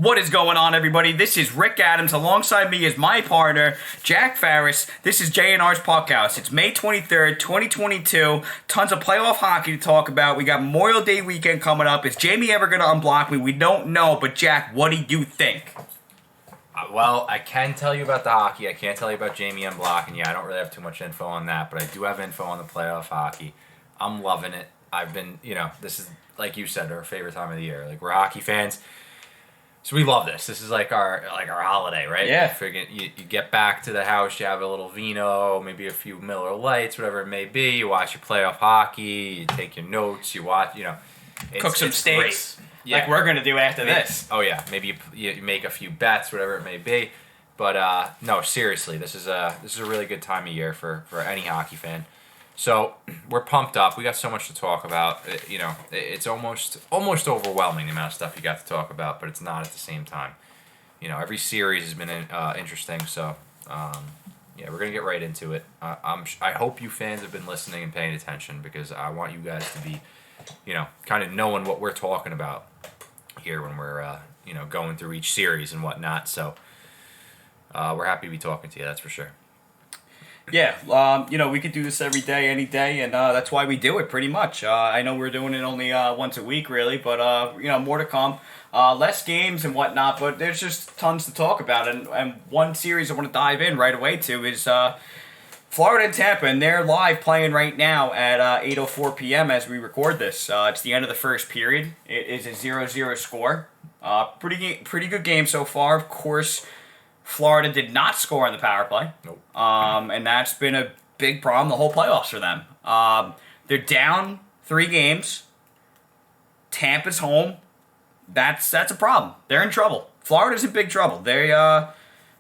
What is going on, everybody? This is Rick Adams. Alongside me is my partner, Jack Farris. This is J&R's PUCKHOUSE. It's May 23rd, 2022. Tons of playoff hockey to talk about. We got Memorial Day weekend coming up. Is Jamie ever going to unblock me? We don't know. But, Jack, what do you think? Well, I can tell you about the hockey. I can't tell you about Jamie unblocking you. I don't really have too much info on that, but I do have info on the playoff hockey. I'm loving it. I've been, this is, like you said, our favorite time of the year. Like, we're hockey fans. So we love this. This is like our holiday, right? Yeah. You get back to the house, you have a little vino, maybe a few Miller Lights, whatever it may be. You watch your playoff hockey. You take your notes. You watch. Cook some steaks, like we're gonna do after this. Oh yeah, maybe you make a few bets, whatever it may be. But no, seriously, this is a really good time of year for any hockey fan. So we're pumped up. We got so much to talk about. It's almost overwhelming the amount of stuff you got to talk about, but it's not at the same time. Every series has been interesting. So we're gonna get right into it. I hope you fans have been listening and paying attention because I want you guys to be, kind of knowing what we're talking about here when we're going through each series and whatnot. So we're happy to be talking to you. That's for sure. Yeah, we could do this every day, any day, and that's why we do it pretty much. I know we're doing it only once a week, really, but, more to come. Less games and whatnot, but there's just tons to talk about. And one series I want to dive in right away to is Florida and Tampa, and they're live playing right now at 8:04 p.m. as we record this. It's the end of the first period. It is a 0-0 score. Pretty good game so far. Of course, Florida did not score on the power play. Nope. And that's been a big problem the whole playoffs for them. They're down 3 games. Tampa's home. That's a problem. They're in trouble. Florida's in big trouble. They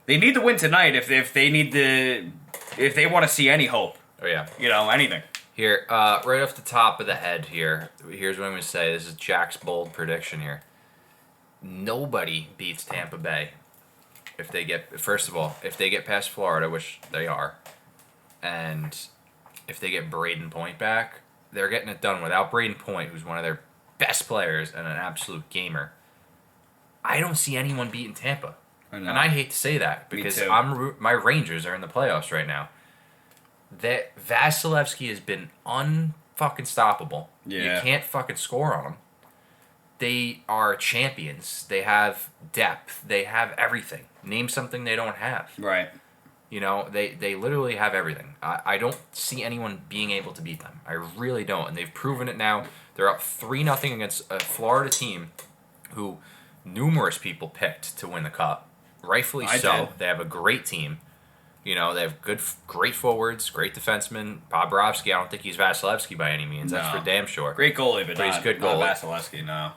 need to win tonight if they want to see any hope. Oh yeah. Anything. Here, right off the top of the head here, here's what I'm going to say. This is Jack's bold prediction here. Nobody beats Tampa Bay if they get past Florida, which they are, and if they get Braden Point back, they're getting it done. Without Braden Point, who's one of their best players and an absolute gamer, I don't see anyone beating Tampa. And I hate to say that because my Rangers are in the playoffs right now. Vasilevsky has been unfucking stoppable. Yeah. You can't fucking score on him. They are champions. They have depth. They have everything. Name something they don't have. Right. They literally have everything. I don't see anyone being able to beat them. I really don't. And they've proven it now. They're up 3-0 against a Florida team who numerous people picked to win the Cup. Rightfully so. Did. They have a great team. They have great forwards, great defensemen. Bobrovsky, I don't think he's Vasilevsky by any means. That's for damn sure. Great goalie, but he's not, a good not goalie. Vasilevsky, no.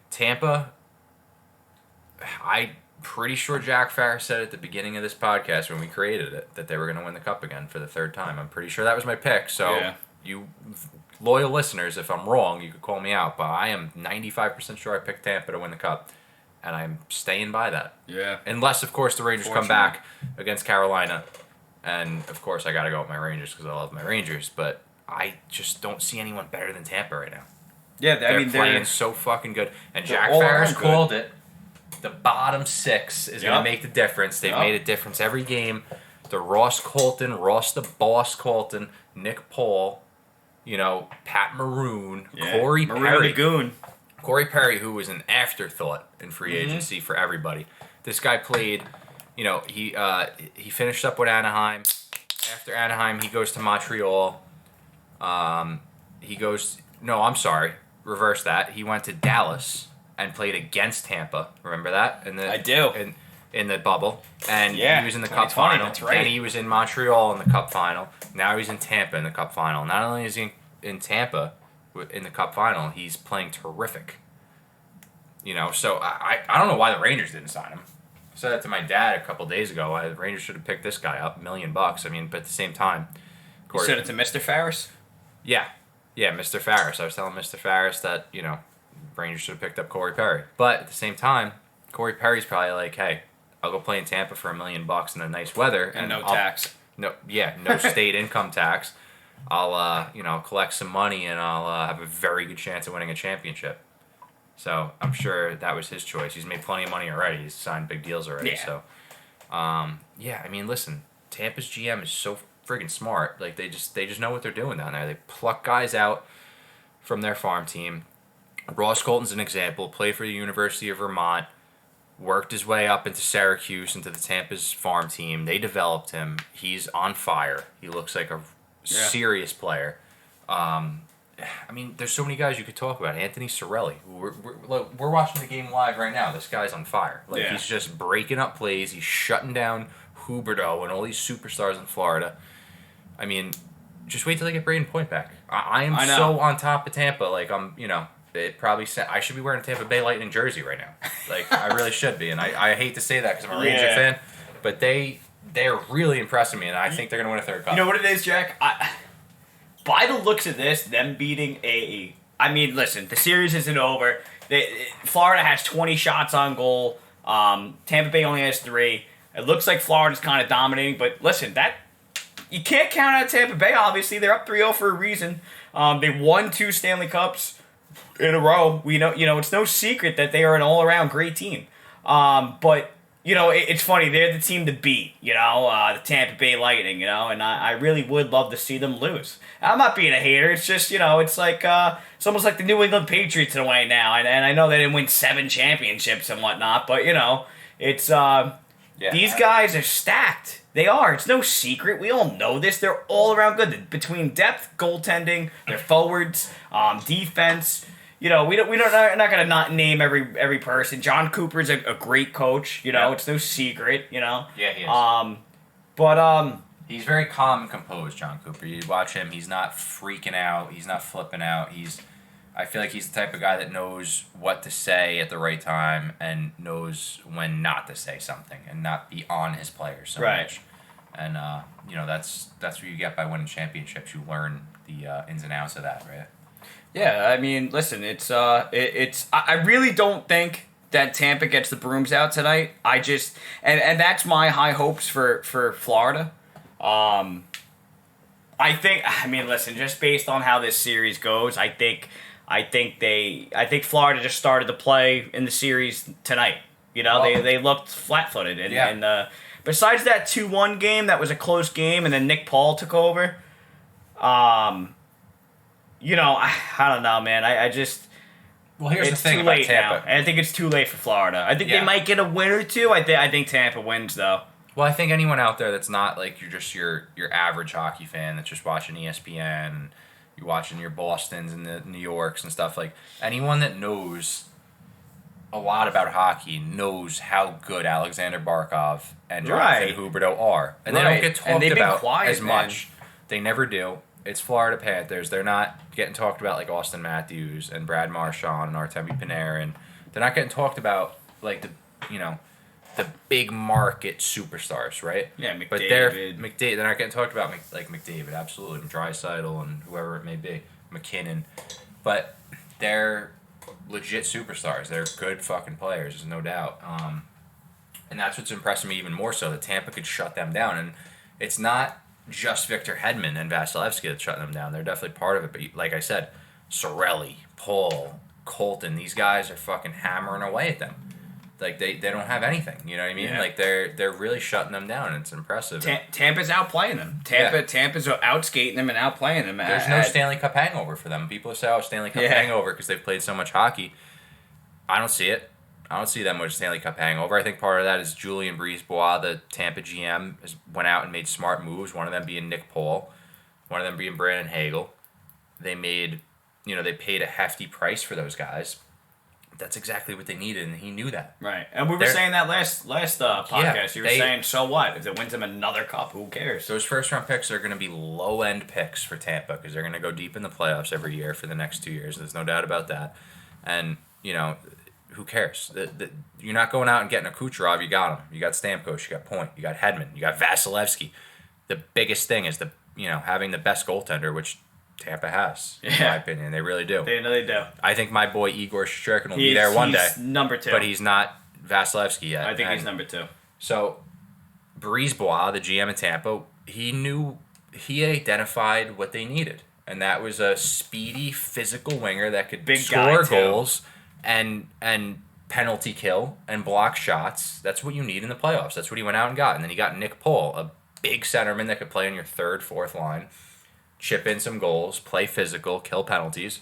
Tampa, I'm pretty sure Jack Farris said at the beginning of this podcast when we created it that they were going to win the Cup again for the 3rd time. I'm pretty sure that was my pick. So you loyal listeners, if I'm wrong, you could call me out. But I am 95% sure I picked Tampa to win the Cup. And I'm staying by that. Yeah. Unless, of course, the Rangers come back against Carolina. And, of course, I got to go with my Rangers because I love my Rangers. But I just don't see anyone better than Tampa right now. Yeah, they're playing so fucking good. And Jack Farris called it. The bottom 6 is going to make the difference. They've made a difference every game. The Ross the Boss Colton, Nick Paul, Pat Maroon, Corey Perry. Goon. Corey Perry, who was an afterthought in free agency for everybody. This guy played, he finished up with Anaheim. After Anaheim, he goes to Montreal. Reverse that. He went to Dallas and played against Tampa. Remember that? I do. In the bubble. And he was in the Cup 2020, final. that's right. And he was in Montreal in the Cup final. Now he's in Tampa in the Cup final. Not only is he in Tampa in the Cup final, he's playing terrific. So I don't know why the Rangers didn't sign him. I said that to my dad a couple days ago. The Rangers should have picked this guy up, $1 million. I mean, but at the same time, You said it to Mr. Farris? Yeah, Mr. Farris. I was telling Mr. Farris that Rangers should have picked up Corey Perry. But at the same time, Corey Perry's probably like, hey, I'll go play in Tampa for $1 million in the nice weather and no tax. No state income tax. I'll collect some money and I'll have a very good chance of winning a championship. So I'm sure that was his choice. He's made plenty of money already. He's signed big deals already. Yeah. So, yeah, I mean, listen, Tampa's GM is so friggin' smart. Like they just know what they're doing down there. They pluck guys out from their farm team. Ross Colton's an example. Played for the University of Vermont. Worked his way up into Syracuse, into the Tampa's farm team. They developed him. He's on fire. He looks like a serious player. I mean, there's so many guys you could talk about. Anthony Cirelli. We're watching the game live right now. This guy's on fire. He's just breaking up plays. He's shutting down Huberdeau and all these superstars in Florida. I mean, just wait till they get Braden Point back. I am so on top of Tampa. Like, it probably said I should be wearing a Tampa Bay Lightning jersey right now. Like, I really should be. And I hate to say that because I'm a Ranger fan, but they're really impressing me, and I think they're going to win a third cup. You know what it is, Jack? By the looks of this, them beating I mean, listen, the series isn't over. Florida has 20 shots on goal. Tampa Bay only has 3. It looks like Florida's kind of dominating, but listen, you can't count out Tampa Bay, obviously. They're up 3-0 for a reason. They won 2 Stanley Cups in a row. We know, it's no secret that they are an all-around great team. But it's funny. They're the team to beat, the Tampa Bay Lightning, and I really would love to see them lose. I'm not being a hater. It's just, it's like, it's almost like the New England Patriots in a way now. And I know they didn't win 7 championships and whatnot, but, it's, these guys are stacked. They are. It's no secret. We all know this. They're all around good. Between depth, goaltending, their forwards, defense. We're not gonna not name every person. John Cooper's a great coach. It's no secret. Yeah, he is. He's very calm and composed, John Cooper. You watch him; he's not freaking out. He's not flipping out. I feel like he's the type of guy that knows what to say at the right time and knows when not to say something and not be on his players so much. And that's what you get by winning championships. You learn the ins and outs of that, right? Yeah, I mean, listen, I really don't think that Tampa gets the brooms out tonight. And that's my high hopes for Florida. Listen, just based on how this series goes, I think Florida just started to play in the series tonight. They looked flat-footed. And besides that 2-1 game, that was a close game, and then Nick Paul took over. I don't know, man. Well, here's the thing about Tampa. Now. I think it's too late for Florida. I think they might get a win or two. I think Tampa wins, though. Well, I think anyone out there that's not like your average hockey fan that's just watching ESPN and you're watching your Bostons and the New Yorks and stuff, like anyone that knows a lot about hockey knows how good Alexander Barkov and Jonathan Huberdeau are. And they don't get talked about as much. They never do. It's Florida Panthers. They're not getting talked about like Austin Matthews and Brad Marchand and Artemi Panarin. They're not getting talked about like the big market superstars, right? Yeah, McDavid. But they're not getting talked about like McDavid, absolutely, and Draisaitl and whoever it may be, McKinnon. But they're legit superstars. They're good fucking players, there's no doubt. And that's what's impressing me even more so, that Tampa could shut them down. And it's not just Victor Hedman and Vasilevsky that's shutting them down. They're definitely part of it. But like I said, Cirelli, Paul, Colton, these guys are fucking hammering away at them. Like they don't have anything, you know what I mean? Yeah. Like they're really shutting them down, and it's impressive. Tampa's outplaying them. Tampa's outskating them and outplaying them. There's no Stanley Cup hangover for them. People say, "Oh, Stanley Cup hangover," because they've played so much hockey. I don't see it. I don't see them with a Stanley Cup hangover. I think part of that is Julien Brisebois, the Tampa GM, went out and made smart moves. One of them being Nick Paul, one of them being Brandon Hagel. They paid a hefty price for those guys. That's exactly what they needed, and he knew that. Right, and we were saying that last podcast. You were saying, so what? If it wins them another cup, who cares? Those first-round picks are going to be low-end picks for Tampa because they're going to go deep in the playoffs every year for the next 2 years. There's no doubt about that. And, who cares? You're not going out and getting a Kucherov. You got him. You got Stamkos. You got Point. You got Hedman. You got Vasilevsky. The biggest thing is having the best goaltender, which Tampa has, in my opinion. They really do. They do. I think my boy Igor Shesterkin will be there one day. He's number 2. But he's not Vasilevsky yet. I think he's number 2. So, Brisebois, the GM of Tampa, he identified what they needed. And that was a speedy, physical winger that could score goals and penalty kill and block shots. That's what you need in the playoffs. That's what he went out and got. And then he got Nick Pohl, a big centerman that could play on your third, fourth line, chip in some goals, play physical, kill penalties.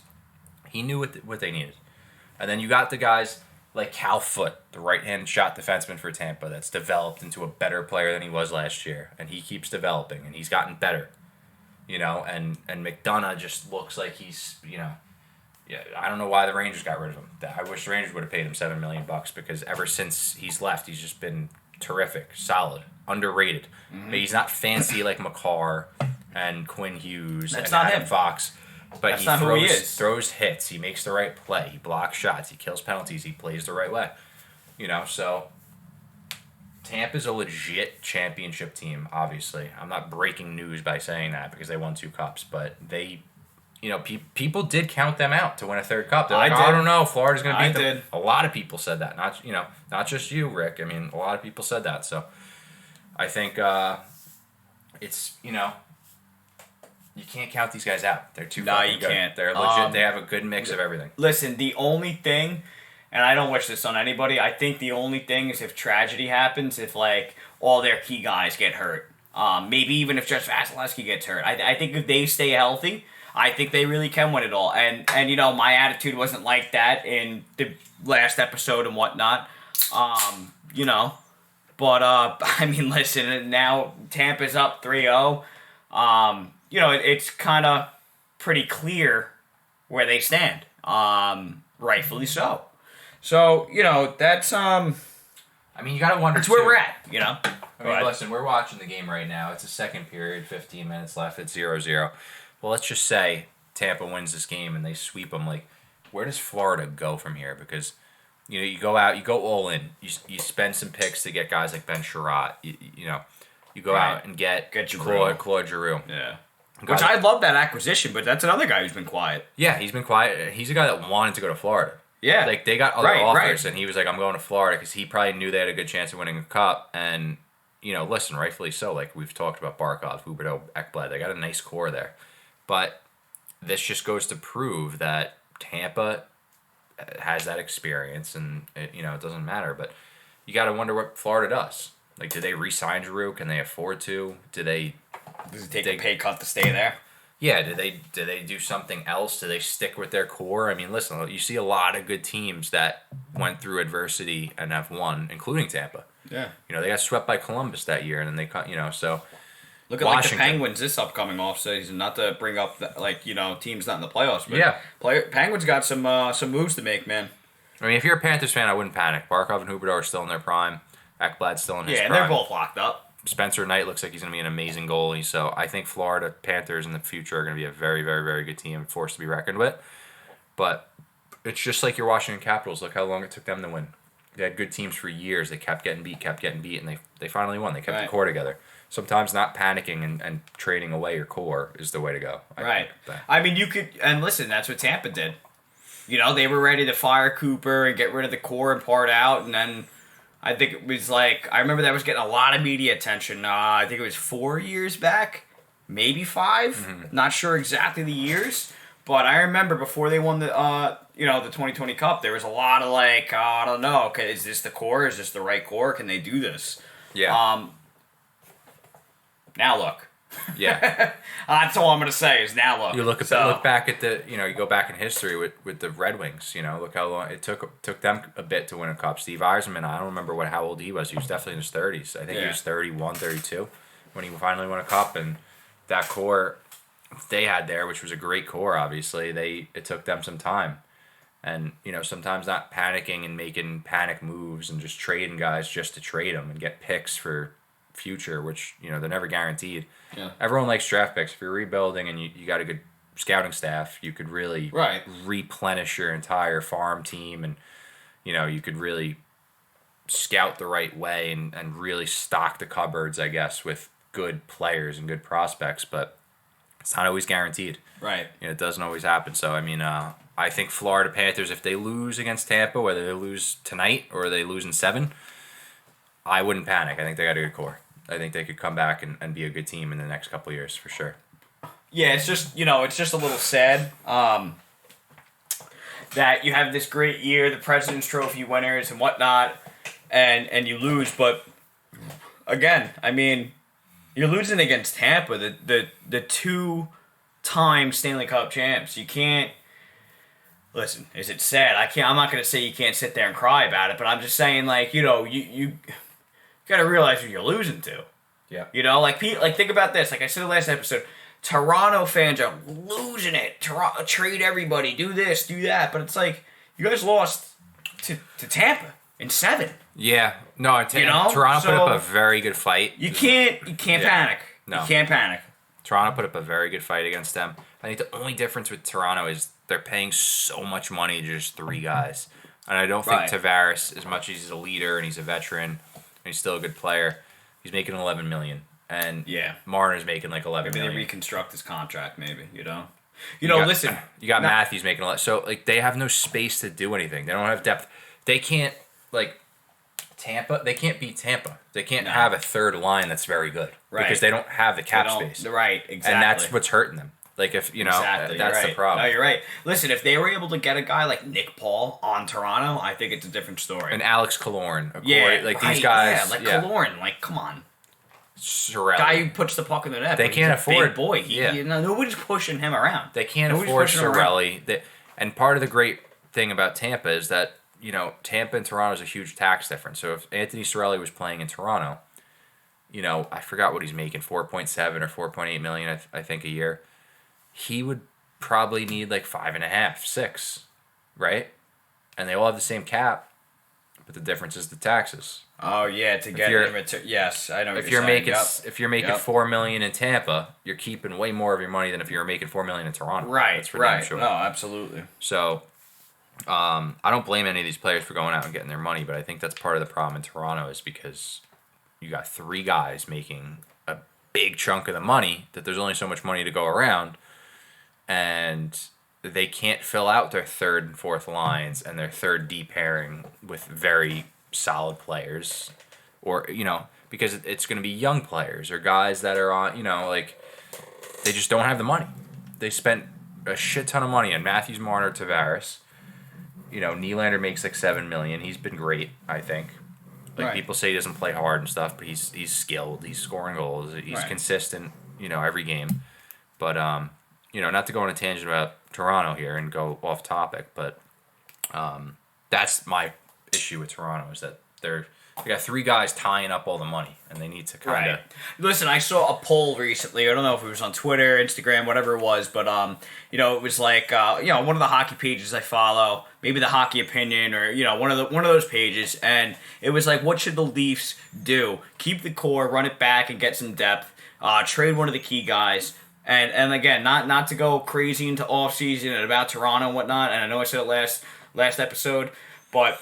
He knew what they needed. And then you got the guys like Cal Foote, the right-hand shot defenseman for Tampa, that's developed into a better player than he was last year. And he keeps developing, and he's gotten better. And McDonough just looks like he's, yeah, I don't know why the Rangers got rid of him. I wish the Rangers would have paid him $7 million because ever since he's left, he's just been terrific, solid, underrated. Mm-hmm. But he's not fancy like McCarr and Quinn Hughes and Adam Fox. But he throws hits. He makes the right play. He blocks shots. He kills penalties. He plays the right way. So Tampa's a legit championship team, obviously. I'm not breaking news by saying that because they won 2 cups. But they, people did count them out to win a 3rd cup. They're like, I don't know, Florida's going to beat them. A lot of people said that. Not just you, Rick. I mean, a lot of people said that. So I think it's, you can't count these guys out. They're too fucking good. Can't. They're legit. They have a good mix of everything. Listen, the only thing, and I don't wish this on anybody, I think the only thing is if tragedy happens, if, all their key guys get hurt. Maybe even if just Vasilevsky gets hurt. I think if they stay healthy, I think they really can win it all. And my attitude wasn't like that in the last episode and whatnot. But, I mean, listen, now Tampa's up 3-0. It's kind of pretty clear where they stand. Rightfully so. So, that's, I mean, you got to wonder, that's where we're at, I mean, listen, we're watching the game right now. It's a second period, 15 minutes left. It's 0-0. Well, let's just say Tampa wins this game and they sweep them. Where does Florida go from here? Because, you go out, you go all in. You spend some picks to get guys like Ben Sherratt. You go out and get Claude Giroux. Yeah. Which I love that acquisition, but that's another guy who's been quiet. Yeah, he's been quiet. He's a guy that wanted to go to Florida. Yeah. They got other offers, and he was like, I'm going to Florida because he probably knew they had a good chance of winning a cup. And, listen, rightfully so. We've talked about Barkov, Huberdeau, Ekblad. They got a nice core there. But this just goes to prove that Tampa has that experience, and, it doesn't matter. But you got to wonder what Florida does. Do they re-sign Giroux? Can they afford to? Does he take a pay cut to stay there? Yeah, do they do something else? Do they stick with their core? I mean, listen, you see a lot of good teams that went through adversity and have won, including Tampa. Yeah. They got swept by Columbus that year, and then they cut, so... Look at the Penguins this upcoming offseason, not to bring up, teams not in the playoffs, but yeah. Penguins got some moves to make, man. I mean, if you're a Panthers fan, I wouldn't panic. Barkov and Huberdeau are still in their prime. Ekblad's still in his prime. Yeah, and they're both locked up. Spencer Knight looks like he's going to be an amazing goalie. So I think Florida Panthers in the future are going to be a very, very, very good team, force to be reckoned with. But it's just like your Washington Capitals. Look how long it took them to win. They had good teams for years. They kept getting beat, and they finally won. They kept the core together. Sometimes not panicking and trading away your core is the way to go. I mean, you could, and listen, that's what Tampa did. They were ready to fire Cooper and get rid of the core and part out, and then I think it was I remember that was getting a lot of media attention. I think it was 4 years back, maybe 5. Mm-hmm. Not sure exactly the years, but I remember before they won the the 2020 Cup, there was a lot of I don't know. Okay, is this the core? Is this the right core? Can they do this? Yeah. Now look. Yeah. That's all I'm gonna say is now look. You look back at the you go back in history with the Red Wings. Look how long it took them a bit to win a cup. Steve Yzerman, I don't remember how old he was. He was definitely in his 30s. I think he was 31, 32 when he finally won a cup. And that core they had there, which was a great core, obviously, it took them some time. And sometimes not panicking and making panic moves and just trading guys just to trade them and get picks for future, which they're never guaranteed. Yeah. Everyone likes draft picks. If you're rebuilding and you got a good scouting staff, you could really replenish your entire farm team, and you could really scout the right way and really stock the cupboards, I guess, with good players and good prospects. But it's not always guaranteed. Right. It doesn't always happen. So I mean, I think Florida Panthers, if they lose against Tampa, whether they lose tonight or they lose in 7, I wouldn't panic. I think they got a good core. I think they could come back and be a good team in the next couple of years for sure. Yeah, it's just it's just a little sad. that you have this great year, the President's Trophy winners and whatnot, and you lose. But again, I mean, you're losing against Tampa, the 2-time Stanley Cup champs. You can't. Listen, is it sad? I'm not gonna say you can't sit there and cry about it, but I'm just saying, like, you gotta realize who you're losing to. Yeah. Like think about this. Like I said in the last episode, Toronto fans are losing it. Trade everybody, do this, do that. But it's like, you guys lost to Tampa in 7. Yeah. No, Toronto put up a very good fight. You can't panic. No. You can't panic. Toronto put up a very good fight against them. I think the only difference with Toronto is they're paying so much money to just 3 guys. And I don't think Tavares, as much as he's a leader and he's a veteran and he's still a good player, he's making $11 million. And Marner's making like $11 million. Maybe they reconstruct his contract, maybe, listen. You got Matthews making a lot. So, like, they have no space to do anything. They don't have depth. They can't, like, Tampa, they can't beat Tampa. They can't have a third line that's very good. Right. Because they don't have the cap space. Right, exactly. And that's what's hurting them. Like, if, that's the problem. No, you're right. Listen, if they were able to get a guy like Nick Paul on Toronto, I think it's a different story. And Alex Killorn. These guys. Yeah, Killorn, like, come on. Cirelli. Guy who puts the puck in the net. They can't afford. Big boy. Nobody's pushing him around. They can't afford Cirelli. And part of the great thing about Tampa is that, Tampa and Toronto is a huge tax difference. So if Anthony Cirelli was playing in Toronto, I forgot what he's making, 4.7 or 4.8 million, I think, a year. He would probably need like 5.5, 6, right? And they all have the same cap, but the difference is the taxes. Oh yeah, to get in return. Yes, I know. If you're making $4 million in Tampa, you're keeping way more of your money than if you were making $4 million in Toronto. Right. That's for damn sure. No, absolutely. So, I don't blame any of these players for going out and getting their money, but I think that's part of the problem in Toronto is because you got 3 guys making a big chunk of the money that there's only so much money to go around, and they can't fill out their third and fourth lines and their third D pairing with very solid players, or because it's going to be young players or guys that are on they just don't have the money. They spent a shit ton of money on Matthews, Marner, Tavares. Nylander makes like $7 million. He's been great, I think. People say he doesn't play hard and stuff, but he's skilled. He's scoring goals. He's consistent. Every game. But not to go on a tangent about Toronto here and go off topic, but that's my issue with Toronto is that they got 3 guys tying up all the money, and they need to kind of. Listen, I saw a poll recently. I don't know if it was on Twitter, Instagram, whatever it was, but it was like one of the hockey pages I follow, maybe the Hockey Opinion, or one of those pages, and it was like, what should the Leafs do? Keep the core, run it back, and get some depth. Trade one of the key guys. And again, not to go crazy into off-season and about Toronto and whatnot, and I know I said it last episode, but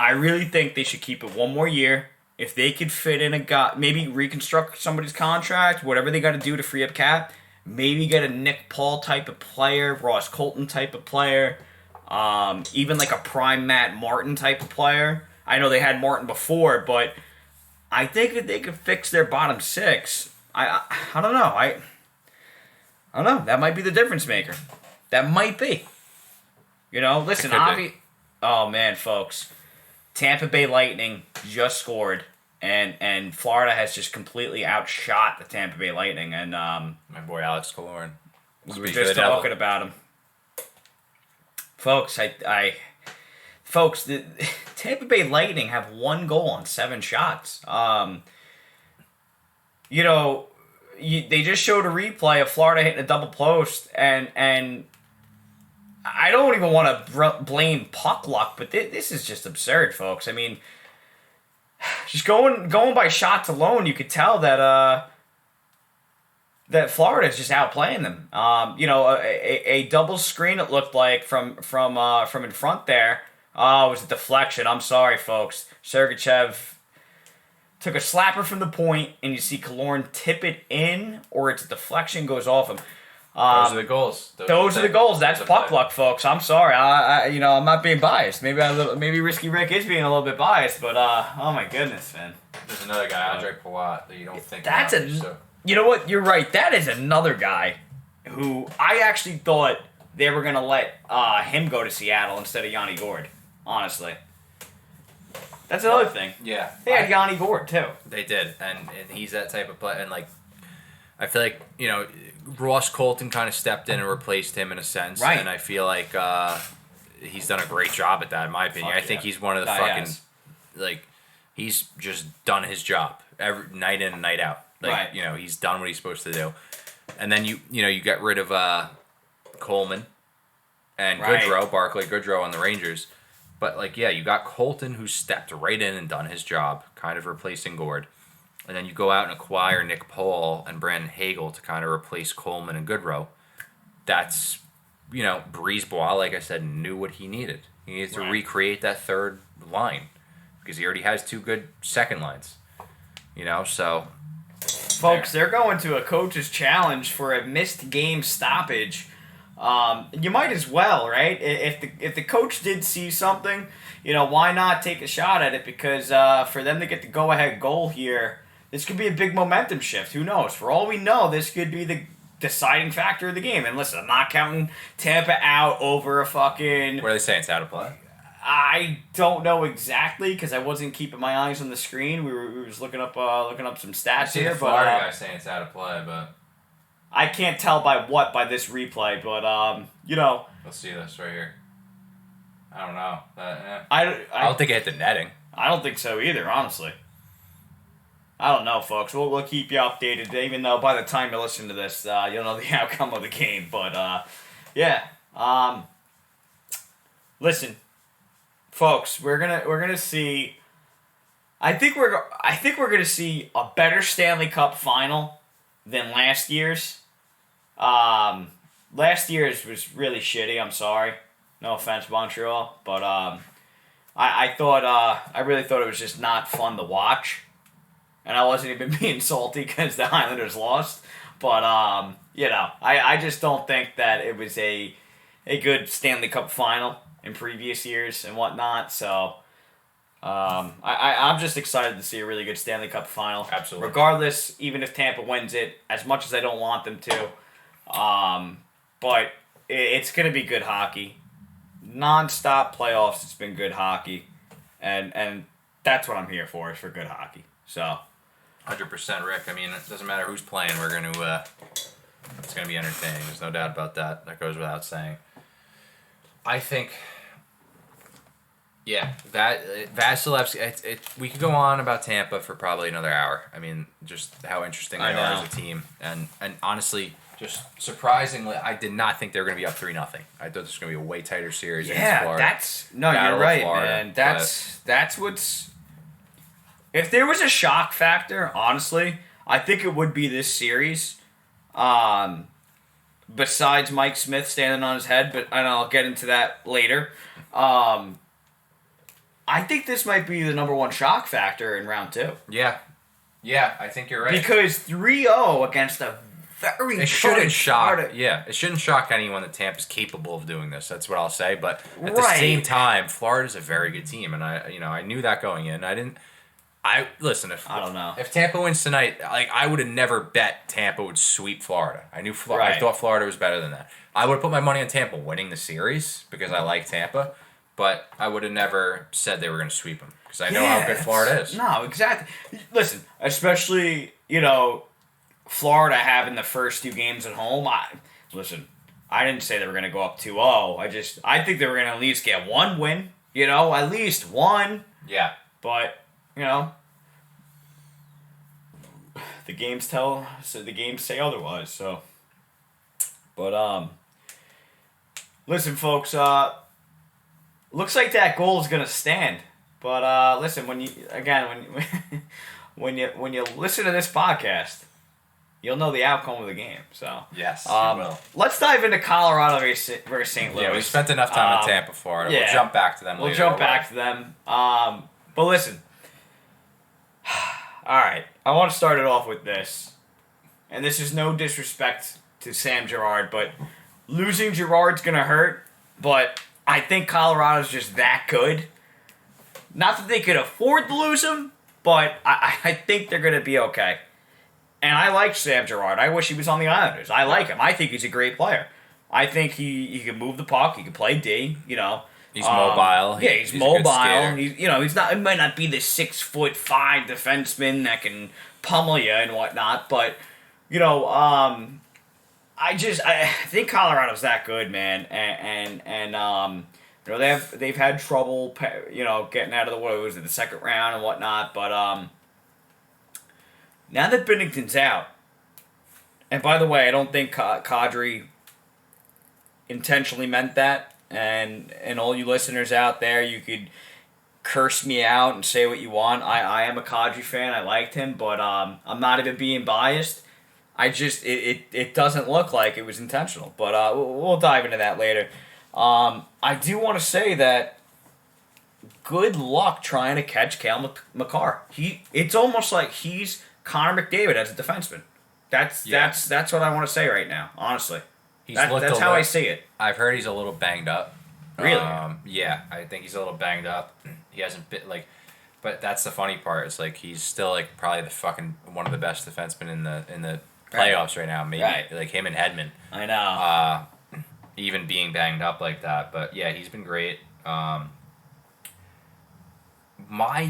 I really think they should keep it one more year. If they could fit in a guy, maybe reconstruct somebody's contract, whatever they got to do to free up cap, maybe get a Nick Paul type of player, Ross Colton type of player, even like a prime Matt Martin type of player. I know they had Martin before, but I think that they could fix their bottom 6. I don't know. I don't know. That might be the difference maker. That might be. Listen, oh man, folks. Tampa Bay Lightning just scored, and Florida has just completely outshot the Tampa Bay Lightning. And my boy Alex Killorn. We were just talking about him, folks. Folks, the Tampa Bay Lightning have 1 goal on 7 shots. They just showed a replay of Florida hitting a double post, and I don't even want to blame puck luck, but this is just absurd, folks. I mean, just going by shots alone, you could tell that that Florida is just outplaying them. A double screen, it looked like from in front there. Oh, it was a deflection. I'm sorry, folks. Sergachev took a slapper from the point, and you see Killorn tip it in, or it's a deflection, goes off him. Those are the goals. Those are the goals. That's puck luck, folks. I'm sorry. I'm not being biased. Maybe Risky Rick is being a little bit biased, but oh my goodness, man. There's another guy, Andre Palat, that you don't think. That's You know what? You're right. That is another guy who I actually thought they were gonna let him go to Seattle instead of Yanni Gord. Honestly, that's another thing. Yeah, They had Yanni Gord too. they did, and he's that type of player. And like, I feel like Ross Colton kind of stepped in and replaced him in a sense, Right. and I feel like he's done a great job at that, in my opinion. Fuck I think yeah. he's one of the He fucking has. like he's just done his job every night in and night out. Like, Right. he's done what he's supposed to do. And then you get rid of Coleman and Right. Barclay Goodrow on the Rangers. But like, yeah, you got Colton who stepped right in and done his job, kind of replacing Gord. And then you go out and acquire Nick Paul and Brandon Hagel to kind of replace Coleman and Goodrow. That's, Brisebois, like I said, knew what he needed. He needed to Right. recreate that third line because he already has two good second lines. So Folks, they're going to a coach's challenge for a missed game stoppage. You might as well, right? If the coach did see something, why not take a shot at it? Because for them to get the go-ahead goal here, this could be a big momentum shift. Who knows? For all we know, this could be the deciding factor of the game. And listen, I'm not counting Tampa out over a fucking... what are they saying? It's out of play? I don't know exactly because I wasn't keeping my eyes on the screen. We was looking up some stats here, but guy saying it's out of play, but I can't tell by this replay. But let's see this right here. I don't know. I don't think it hit the netting. I don't think so either, honestly. I don't know, folks. We'll keep you updated, even though by the time you listen to this, you'll know the outcome of the game. But yeah, listen. Folks, we're gonna see. I think we're gonna see a better Stanley Cup final than last year's. Last year's was really shitty. I'm sorry, no offense, Montreal, but I thought I really thought it was just not fun to watch, and I wasn't even being salty because the Islanders lost. But I just don't think that it was a good Stanley Cup final in previous years and whatnot. So I'm just excited to see a really good Stanley Cup final. Absolutely. Regardless, even if Tampa wins it, as much as I don't want them to, but it's going to be good hockey. Non-stop playoffs, it's been good hockey. And that's what I'm here for, is for good hockey. So 100%, Rick. I mean, it doesn't matter who's playing. We're going to... it's going to be entertaining. There's no doubt about that. That goes without saying. I think, yeah, Vasilevsky. We could go on about Tampa for probably another hour. I mean, just how interesting they are as a team, and honestly, just surprisingly, I did not think they were going to be up 3-0. I thought this was going to be a way tighter series. Against Florida. You're right, man. That's what's. If there was a shock factor, honestly, I think it would be this series. Besides Mike Smith standing on his head, and I'll get into that later. I think this might be the number one shock factor in round 2. Yeah, I think you're right. Because 3-0 against a very it shouldn't shock. Yeah, it shouldn't shock anyone that Tampa's capable of doing this. That's what I'll say. But at the same time, Florida's a very good team, and I knew that going in. Listen. If I don't know if Tampa wins tonight, I would have never bet Tampa would sweep Florida. I knew Florida. Right. I thought Florida was better than that. I would have put my money on Tampa winning the series because I like Tampa, but I would have never said they were going to sweep them because I know how good Florida is. No, exactly. Listen, especially Florida having the first 2 games at home. I didn't say they were going to go up 2-0. I think they were going to at least get one win. At least one. Yeah. But the games say otherwise. So, but listen, folks. Looks like that goal is gonna stand. But listen, when you listen to this podcast, you'll know the outcome of the game. So yes, you will. Let's dive into Colorado versus St. Louis. Yeah, we spent enough time in Tampa, Florida. Yeah, we'll jump back to them. We'll jump back to them. But listen. All right, I want to start it off with this, and this is no disrespect to Sam Girard, but losing Girard's gonna hurt. But I think Colorado's just that good. Not that they could afford to lose him, but I think they're gonna be okay. And I like Sam Girard. I wish he was on the Islanders. I like him. I think he's a great player. I think he can move the puck. He can play D. You know. He's mobile. Yeah, he's a good mobile. skater. He's not. He might not be the 6'5" defenseman that can pummel you and whatnot, but I think Colorado's that good, man, and they've had trouble, getting out of the second round and whatnot, but now that Binnington's out, and by the way, I don't think Kadri intentionally meant that, and all you listeners out there, you could curse me out and say what you want. I am a Kadri fan. I liked him, but I'm not even being biased. It doesn't look like it was intentional, but we'll dive into that later. I do want to say that good luck trying to catch Cale Makar. It's almost like he's Connor McDavid as a defenseman. That's what I want to say right now. Honestly, that's how I see it. I've heard he's a little banged up. Really? Yeah, I think he's a little banged up. He hasn't been but that's the funny part. It's like he's still probably the fucking one of the best defensemen in the playoffs right now. Maybe like him and Hedman. I know. Even being banged up like that, but yeah, he's been great. My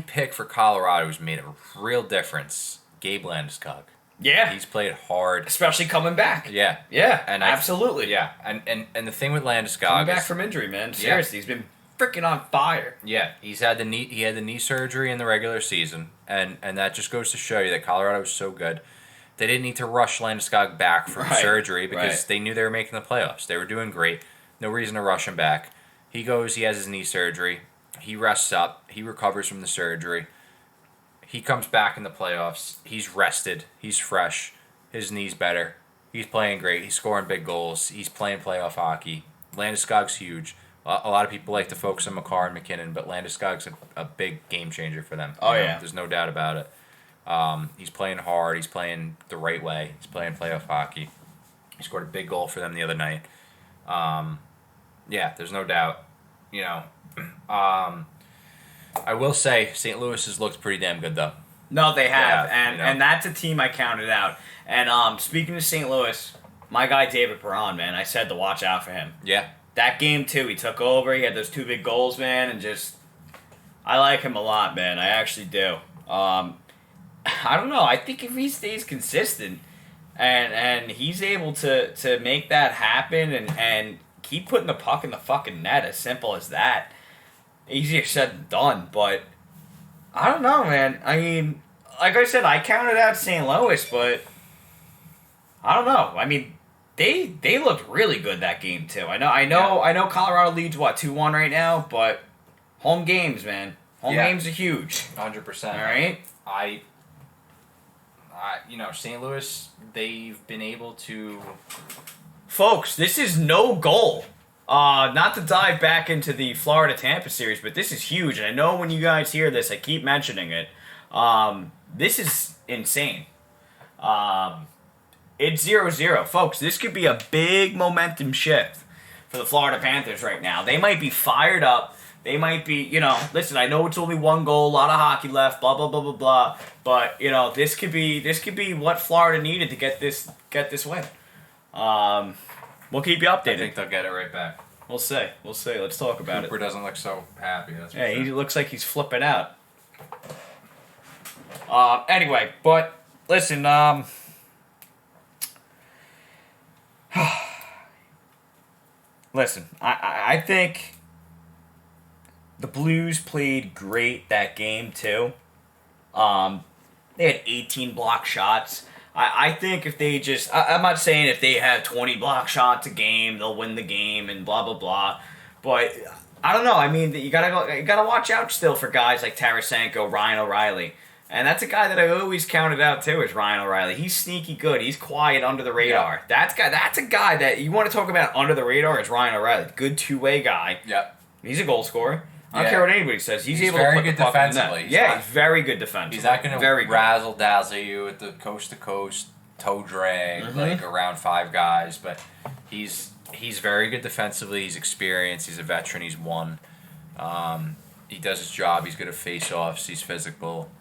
pick for Colorado has made a real difference. Gabe Landeskog. Yeah, he's played hard, especially coming back. Yeah, and absolutely. And the thing with Landeskog, coming back from injury, man. Seriously, he's been freaking on fire. Yeah, he had the knee surgery in the regular season, and that just goes to show you that Colorado was so good. They didn't need to rush Landeskog back from surgery because they knew they were making the playoffs. They were doing great. No reason to rush him back. He has his knee surgery. He rests up. He recovers from the surgery. He comes back in the playoffs. He's rested. He's fresh. His knee's better. He's playing great. He's scoring big goals. He's playing playoff hockey. Landeskog's huge. A lot of people like to focus on Makar and McKinnon, but Landeskog's a big game changer for them. There's no doubt about it. He's playing hard. He's playing the right way. He's playing playoff hockey. He scored a big goal for them the other night. There's no doubt. I will say St. Louis has looked pretty damn good though. No, they have, and that's a team I counted out. And speaking of St. Louis, my guy David Perron, man, I said to watch out for him. Yeah. That game too, he took over. He had those 2 big goals, man, and I like him a lot, man. I actually do. I don't know. I think if he stays consistent and he's able to make that happen and keep putting the puck in the fucking net, as simple as that. Easier said than done, but I don't know, man. I mean, like I said, I counted out St. Louis, but I don't know. I mean, they looked really good that game too. I know Colorado leads 2-1 right now, but home games, man. Home games are huge. 100%. All right. St. Louis, they've been able to. Folks, this is no goal. Not to dive back into the Florida-Tampa series, but this is huge. And I know when you guys hear this, I keep mentioning it. This is insane. It's 0-0. Folks, this could be a big momentum shift for the Florida Panthers right now. They might be fired up. They might be, listen, I know it's only 1 goal, a lot of hockey left, blah, blah, blah, blah, blah. But, this could be what Florida needed to get this win. We'll keep you updated. I think they'll get it right back. We'll see. Let's talk about Cooper doesn't look so happy. That's sure. He looks like he's flipping out. Anyway, but listen, listen, I think the Blues played great that game too. They had 18 block shots. I think if they I'm not saying if they have 20 block shots a game, they'll win the game and blah, blah, blah. But I don't know. I mean, you gotta watch out still for guys like Tarasenko, Ryan O'Reilly. And that's a guy that I always counted out too, is Ryan O'Reilly. He's sneaky good. He's quiet under the radar. Yeah. That's a guy that you want to talk about under the radar is Ryan O'Reilly. Good two-way guy. Yep. He's a goal scorer. I don't care what anybody says. He's able to put the puck in the net. He's very good defensively. He's not going to razzle-dazzle you at the coast-to-coast toe drag, like around 5 guys, but he's very good defensively. He's experienced. He's a veteran. He's won. He does his job. He's good at face-offs. He's physical.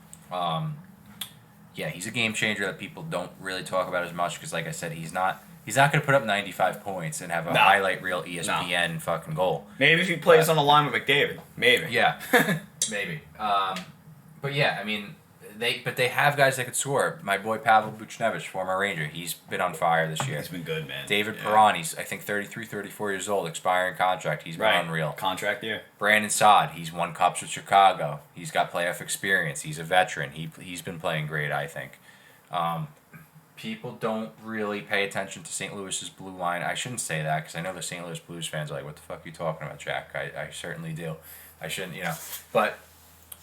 He's a game changer that people don't really talk about as much because, like I said, he's not He's not going to put up 95 points and have a highlight reel ESPN fucking goal. Maybe if he plays on the line with McDavid. Maybe. Yeah, maybe. But yeah, I mean, they have guys that could score. My boy Pavel Buchnevich, former Ranger, he's been on fire this year. He's been good, man. David Perron, he's I think 33, 34 years old, expiring contract. He's been unreal. Contract year. Brandon Saad, he's won cups with Chicago. He's got playoff experience. He's a veteran. He's been playing great, I think. People don't really pay attention to St. Louis's blue line. I shouldn't say that because I know the St. Louis Blues fans are like, what the fuck are you talking about, Jack? I certainly do. I shouldn't, But,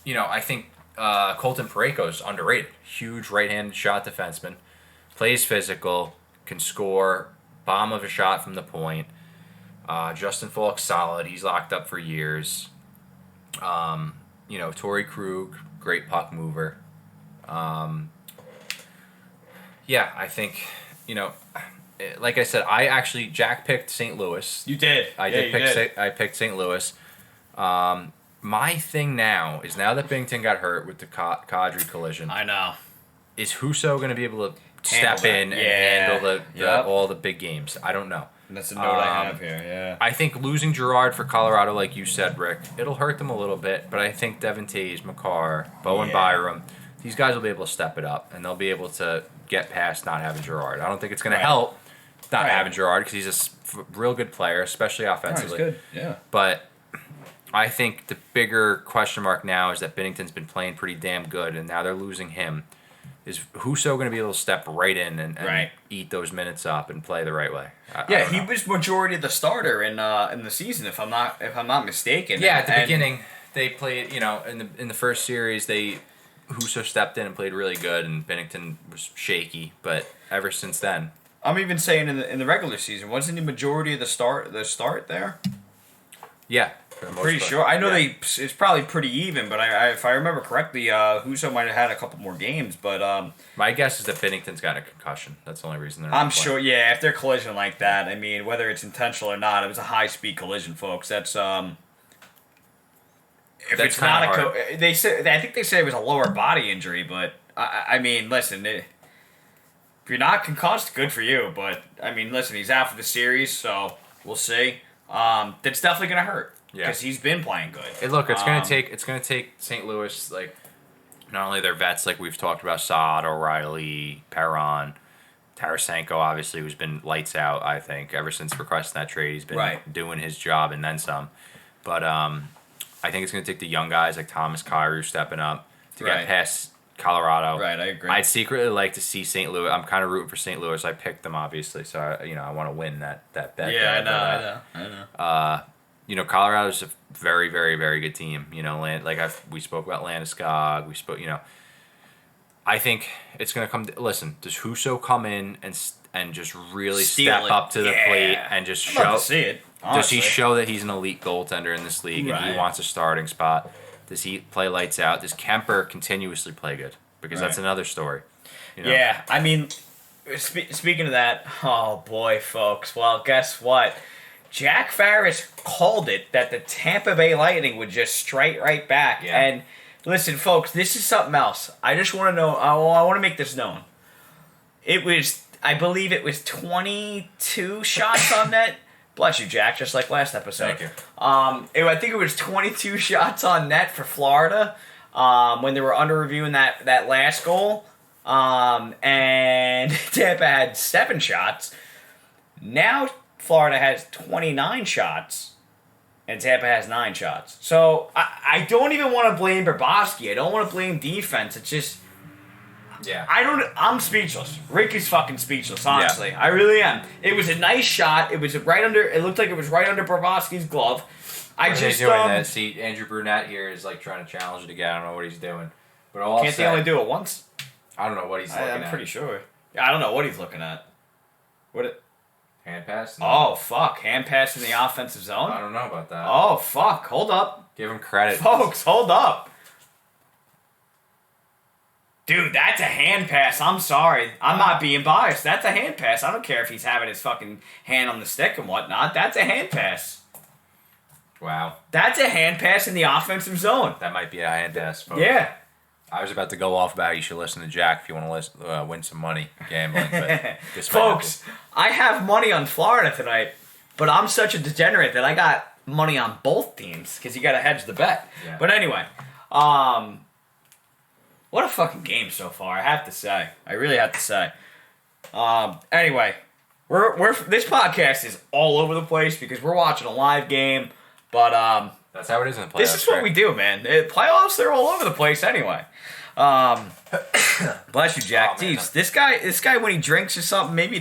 I think Colton Parayko's underrated. Huge right-handed shot defenseman. Plays physical. Can score. Bomb of a shot from the point. Justin Falk's solid. He's locked up for years. Torrey Krug, great puck mover. Yeah, I think, like I said, Jack picked St. Louis. You did. I picked St. Louis. My thing now is now that Binnington got hurt with the Kadri collision. I know. Is Husso going to be able to step in and handle all the big games? I don't know. That's a note I have here, yeah. I think losing Girard for Colorado, like you said, Rick, it'll hurt them a little bit, but I think Devin Taves, Makar, Bowen Byram, these guys will be able to step it up, and they'll be able to get past not having Girard. I don't think it's going to help not having Girard because he's a real good player, especially offensively. He's good, yeah. But I think the bigger question mark now is that Binnington's been playing pretty damn good, and now they're losing him. Is Husso going to be able to step right in and eat those minutes up and play the right way? He was majority of the starter in the season, if I'm not mistaken. Yeah, at the beginning they played. In the first series Husso stepped in and played really good, and Binnington was shaky. But ever since then, I'm even saying in the regular season, wasn't the majority of the start there? Yeah, for the most part. Sure. I know it's probably pretty even, but if I remember correctly, Husso might have had a couple more games. But my guess is that Binnington's got a concussion. That's the only reason they're not I'm playing. sure. Yeah, after a collision like that, I mean, whether it's intentional or not, it was a high-speed collision, folks. That's If it's not hard. I think they said it was a lower body injury, but I mean, listen, if you're not concussed, good for you. But I mean, listen, he's out for the series, so we'll see. That's definitely gonna hurt because he's been playing good. Hey, look, it's gonna take St. Louis, like not only their vets like we've talked about, Saad, O'Reilly, Perron, Tarasenko, obviously, who's been lights out. I think ever since requesting that trade, he's been doing his job and then some. But I think it's going to take the young guys like Thomas Kyrou stepping up to get past Colorado. Right, I agree. I'd secretly like to see St. Louis. I'm kind of rooting for St. Louis. I picked them, obviously, so I want to win that bet. Yeah, I know. Colorado's a very, very, very good team. We spoke about Landeskog. I think it's going to come. Listen, does Husso come in and just really step up to the plate and just show? I'd love to see it. Honestly. Does he show that he's an elite goaltender in this league and he wants a starting spot? Does he play lights out? Does Kemper continuously play good? Because that's another story. Yeah, I mean, speaking of that, oh boy, folks. Well, guess what? Jack Farris called it that the Tampa Bay Lightning would just strike right back. Yeah. And listen, folks, this is something else. I just want to know. I want to make this known. I believe it was 22 shots on net. Bless you, Jack, just like last episode. Thank you. I think it was 22 shots on net for Florida when they were under reviewing that last goal. And Tampa had 7 shots. Now Florida has 29 shots, and Tampa has 9 shots. So I don't even want to blame Bobrovsky. I don't want to blame defense. It's just... Yeah. I'm speechless. Rick is fucking speechless, honestly. Yeah. I really am. It was a nice shot. It looked like it was right under Bobrovsky's glove. See, Andrew Brunette here is like trying to challenge it again. I don't know what he's doing. But can't they only do it once? I don't know what he's looking at. I'm pretty sure. Yeah, I don't know what he's looking at. Hand pass? No. Oh, fuck. Hand pass in the offensive zone? I don't know about that. Oh, fuck. Hold up. Give him credit. Folks, hold up. Dude, that's a hand pass. I'm sorry. I'm not being biased. That's a hand pass. I don't care if he's having his fucking hand on the stick and whatnot. That's a hand pass. Wow. That's a hand pass in the offensive zone. That might be a hand pass, folks. Yeah. I was about to go off about how you should listen to Jack if you want to win some money gambling. But Folks, I have money on Florida tonight, but I'm such a degenerate that I got money on both teams because you got to hedge the bet. Yeah. But anyway, what a fucking game so far, I have to say. I really have to say. Anyway, we're this podcast is all over the place because we're watching a live game, but that's how it is in the playoffs. this is what we do, man. Playoffs, they're all over the place anyway. Bless you, Jack. Oh, man. Jeez, this guy when he drinks or something, maybe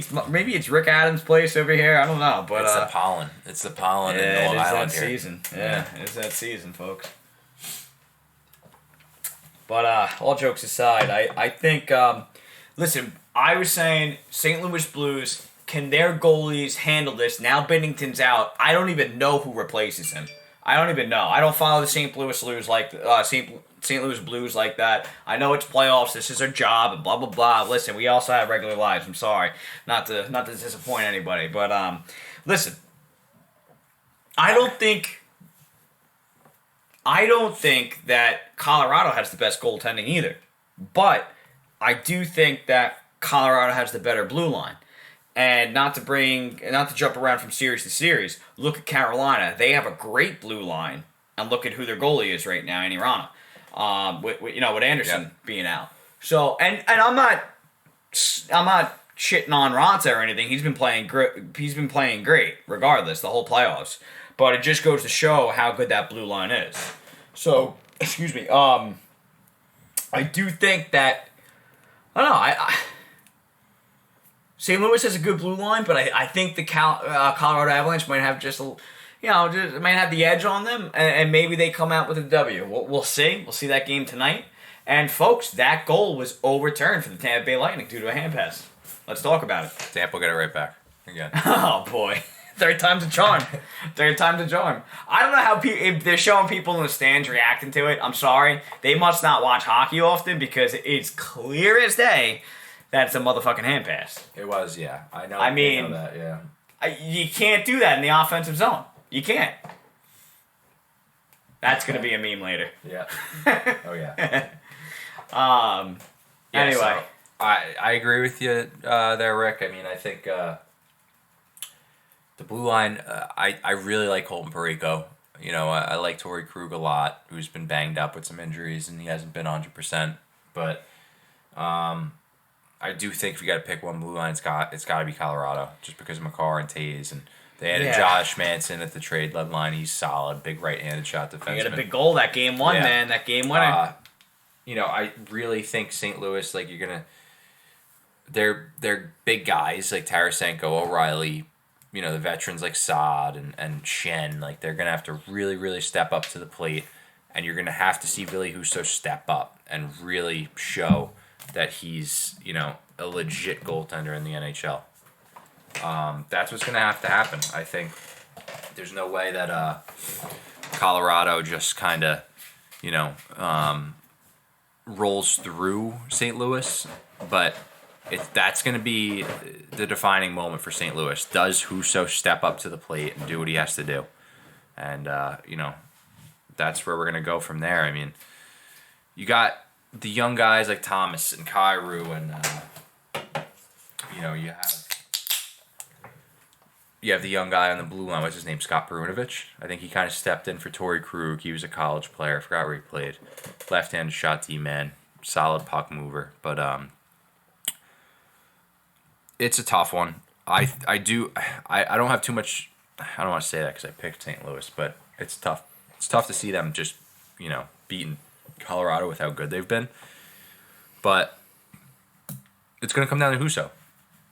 it's Rick Adams' place over here. I don't know, but it's the pollen. It's the pollen in Long Island here. Season. Yeah, it's that season, folks. But all jokes aside, I think listen, I was saying St. Louis Blues, can their goalies handle this? Now Binnington's out. I don't even know who replaces him. I don't even know. I don't follow the St. Louis Blues like St. Louis Blues like that. I know it's playoffs. This is our job, and blah blah blah. Listen, we also have regular lives. I'm sorry, not to disappoint anybody, but listen. I don't think that Colorado has the best goaltending either, but I do think that Colorado has the better blue line. And not to jump around from series to series, look at Carolina. They have a great blue line, and look at who their goalie is right now, Andy Rana. With Anderson being out. So and I'm not shitting on Ranta or anything. He's been playing great regardless the whole playoffs. But it just goes to show how good that blue line is. So excuse me. I do think that I don't know. St. Louis has a good blue line, but I think the Colorado Avalanche might have might have the edge on them, and maybe they come out with a W. We'll see. We'll see that game tonight. And folks, that goal was overturned for the Tampa Bay Lightning due to a hand pass. Let's talk about it. Tampa will get it right back again. Oh boy, third time's a charm. Third time's a charm. I don't know how if they're showing people in the stands reacting to it. I'm sorry, they must not watch hockey often because it's clear as day. That's a motherfucking hand pass. It was, yeah. I know. I mean, know that, yeah. You can't do that in the offensive zone. You can't. That's gonna be a meme later. Yeah. Oh yeah. Anyway, so I agree with you there, Rick. I mean, I think the blue line. I really like Colton Parayko. You know, I like Torrey Krug a lot, who's been banged up with some injuries and he hasn't been 100%. But I do think if you got to pick one blue line, it's got to be Colorado, just because of McCarr and Taves, and they added Josh Manson at the trade deadline. He's solid, big right-handed shot defenseman. He had a big goal that game one, man. That game winner. I really think St. Louis, like they're big guys like Tarasenko, O'Reilly, the veterans like Saad and Shen. Like they're gonna have to really, really step up to the plate, and you're gonna have to see Ville Husso step up and really show that he's, a legit goaltender in the NHL. That's what's going to have to happen. I think there's no way that Colorado just kind of, rolls through St. Louis. But that's going to be the defining moment for St. Louis. Does Husso step up to the plate and do what he has to do? And, that's where we're going to go from there. I mean, you got the young guys like Thomas and Kyrou and you have the young guy on the blue line. What's his name? Scott Perunovich. I think he kind of stepped in for Torrey Krug. He was a college player. I forgot where he played. Left-handed shot D-man. Solid puck mover. But it's a tough one. I don't have too much. I don't want to say that because I picked St. Louis, but it's tough. It's tough to see them just beating Colorado with how good they've been, but it's going to come down to Husso.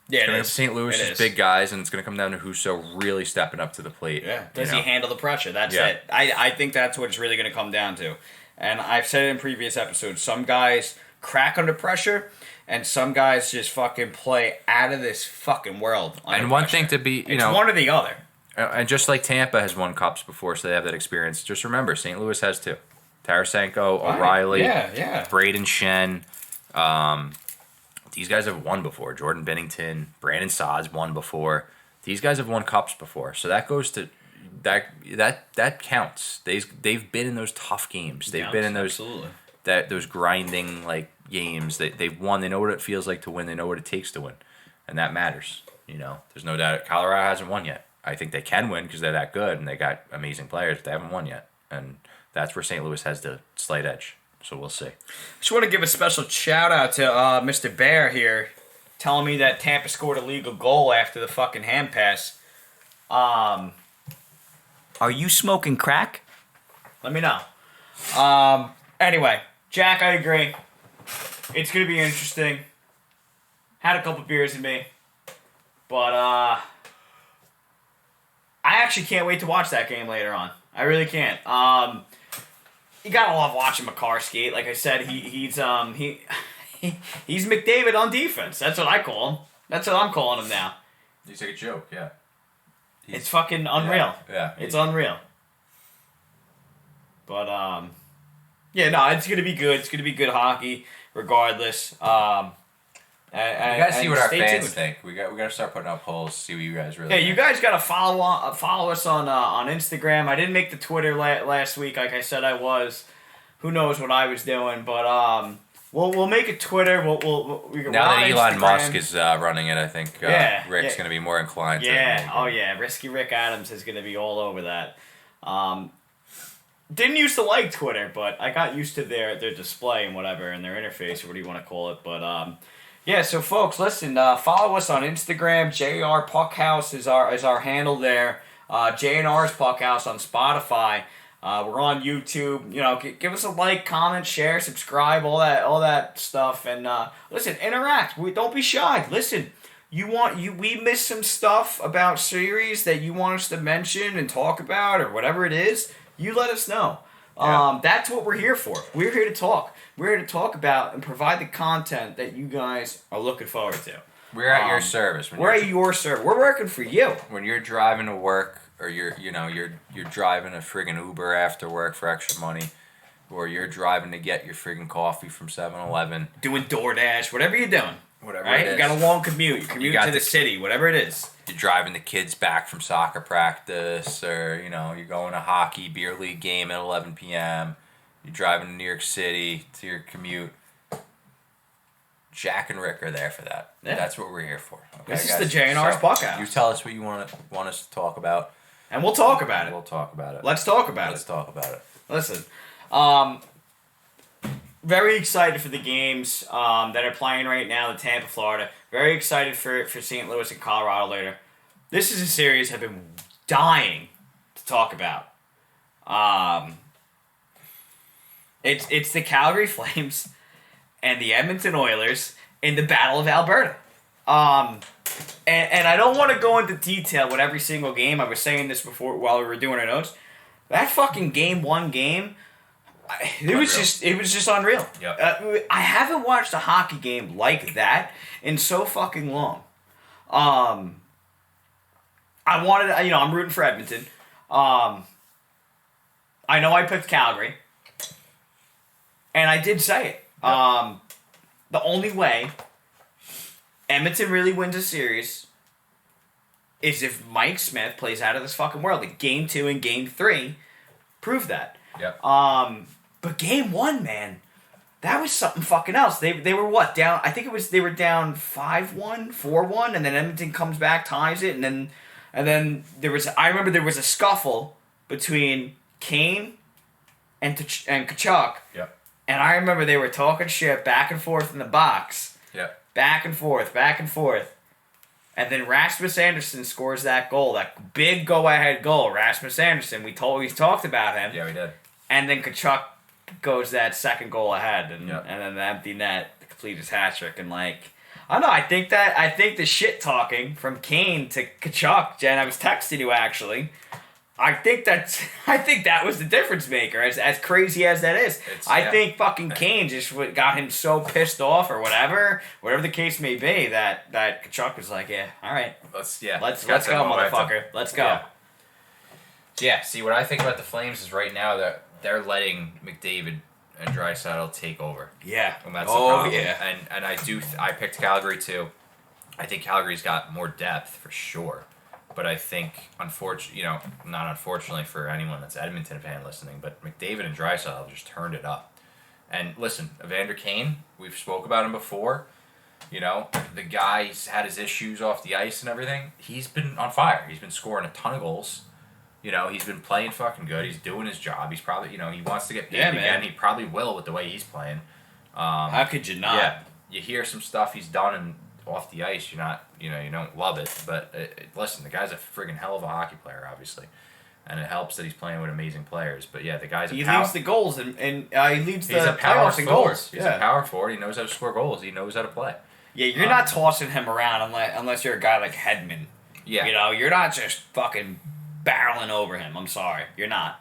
Yeah, it is. St. Louis is big guys, and it's going to come down to Husso really stepping up to the plate. Yeah, does he handle the pressure? That's it. I think that's what it's really going to come down to. And I've said it in previous episodes. Some guys crack under pressure, and some guys just fucking play out of this fucking world. And one thing to be, it's one or the other. And just like Tampa has won cups before, so they have that experience. Just remember, St. Louis has too. Tarasenko, O'Reilly, Braden Shen. These guys have won before. Jordan Binnington, Brandon Saad's won before. These guys have won cups before. So that goes to that counts. They've been in those tough games. They've been in those that those grinding like games that they've won. They know what it feels like to win. They know what it takes to win, and that matters. There's no doubt. Colorado hasn't won yet. I think they can win because they're that good and they got amazing players. But they haven't won yet, and that's where St. Louis has the slight edge. So we'll see. Just want to give a special shout out to Mr. Bear here, telling me that Tampa scored a legal goal after the fucking hand pass. Are you smoking crack? Let me know. Anyway, Jack, I agree. It's gonna be interesting. Had a couple beers in me, but I actually can't wait to watch that game later on. I really can't. You gotta love watching McCarr skate. Like I said, he's McDavid on defense. That's what I call him. That's what I'm calling him now. He's like a joke, yeah. It's fucking unreal. Yeah. It's unreal. But yeah, no, it's gonna be good. It's gonna be good hockey, regardless. We gotta see what our fans tuned. think. We gotta start putting up polls, see what you guys really. Yeah, think. you guys gotta follow us on Instagram. I didn't make the Twitter last week, like I said I was. Who knows what I was doing, but we'll make a Twitter. We're now that Elon Instagram. Musk is running it, I think Rick's gonna be more inclined. Yeah. to Oh yeah. Risky Rick Adams is gonna be all over that. Didn't used to like Twitter, but I got used to their display and whatever and their interface or what do you want to call it, but yeah, so folks, listen, follow us on Instagram. JR Puckhouse is our handle there. JNR's Puckhouse on Spotify. We're on YouTube. Give us a like, comment, share, subscribe, all that stuff. And listen, interact. Don't be shy. Listen, we missed some stuff about series that you want us to mention and talk about or whatever it is. You let us know. Yeah. That's what we're here for. We're here to talk. We're here to talk about and provide the content that you guys are looking forward to. We're at your service. We're at your service. We're working for you. When you're driving to work, or you're driving a friggin' Uber after work for extra money, or you're driving to get your friggin' coffee from 7-Eleven. Doing DoorDash, whatever you're doing. Whatever right? it is. You got a long commute. You commute to the city, whatever it is. You're driving the kids back from soccer practice, or you're going to hockey beer league game at 11 p.m. You're driving to New York City to your commute. Jack and Rick are there for that. Yeah. That's what we're here for. Okay, this guys? is the JNR's Puckhouse. You tell us what you want us to talk about. And we'll talk about it. We'll talk about it. Let's talk about it. Let's talk about it. Listen, very excited for the games that are playing right now in Tampa, Florida. Very excited for St. Louis and Colorado later. This is a series I've been dying to talk about. It's the Calgary Flames and the Edmonton Oilers in the Battle of Alberta. And I don't want to go into detail with every single game. I was saying this before while we were doing our notes. That fucking game, it was just unreal. Yep. I haven't watched a hockey game like that in so fucking long. I'm rooting for Edmonton. I know I picked Calgary, and I did say it. Yep. The only way Edmonton really wins a series is if Mike Smith plays out of this fucking world. Like Game 2 and Game 3 prove that. Yep. But Game 1, man, that was something fucking else. They were what, down? I think they were down 5-1, 4-1, and then Edmonton comes back, ties it, and then I remember there was a scuffle between Kane and Kachuk. Yep. And I remember they were talking shit back and forth in the box. Yep. Back and forth. And then Rasmus Anderson scores that goal, that big go-ahead goal. Rasmus Anderson, we talked about him. Yeah, we did. And then Kachuk goes that second goal ahead, and Yep. and then the empty net to complete his hat trick. And I don't know. I think the shit talking from Kane to Kachuk, Jen, I was texting you actually. I think that was the difference maker. As crazy as that is, I think fucking Kane just got him so pissed off or whatever the case may be that Kachuk was like, yeah, all right, let's go, motherfucker, let's go. Yeah. See, what I think about the Flames is right now that they're letting McDavid and Draisaitl take over. Yeah. And that's the problem. Yeah. And I picked Calgary too. I think Calgary's got more depth for sure. But I think, not unfortunately for anyone that's Edmonton fan listening, but McDavid and Draisaitl just turned it up. And listen, Evander Kane, we've spoke about him before. You know, the guy's had his issues off the ice and everything. He's been on fire. He's been scoring a ton of goals. You know, he's been playing fucking good. He's doing his job. He's probably, you know, he wants to get paid again. He probably will with the way he's playing. How could you not? Yeah, you hear some stuff he's done and off the ice. You're not, you know, you don't love it. But listen, the guy's a friggin' hell of a hockey player, obviously. And it helps that he's playing with amazing players. But yeah, the guy's he leads the goals and he leads the playoffs in goals. He's a power forward. He knows how to score goals. He knows how to play. Yeah, you're not tossing him around unless you're a guy like Hedman. Yeah. You know, you're not just fucking barreling over him. I'm sorry. You're not.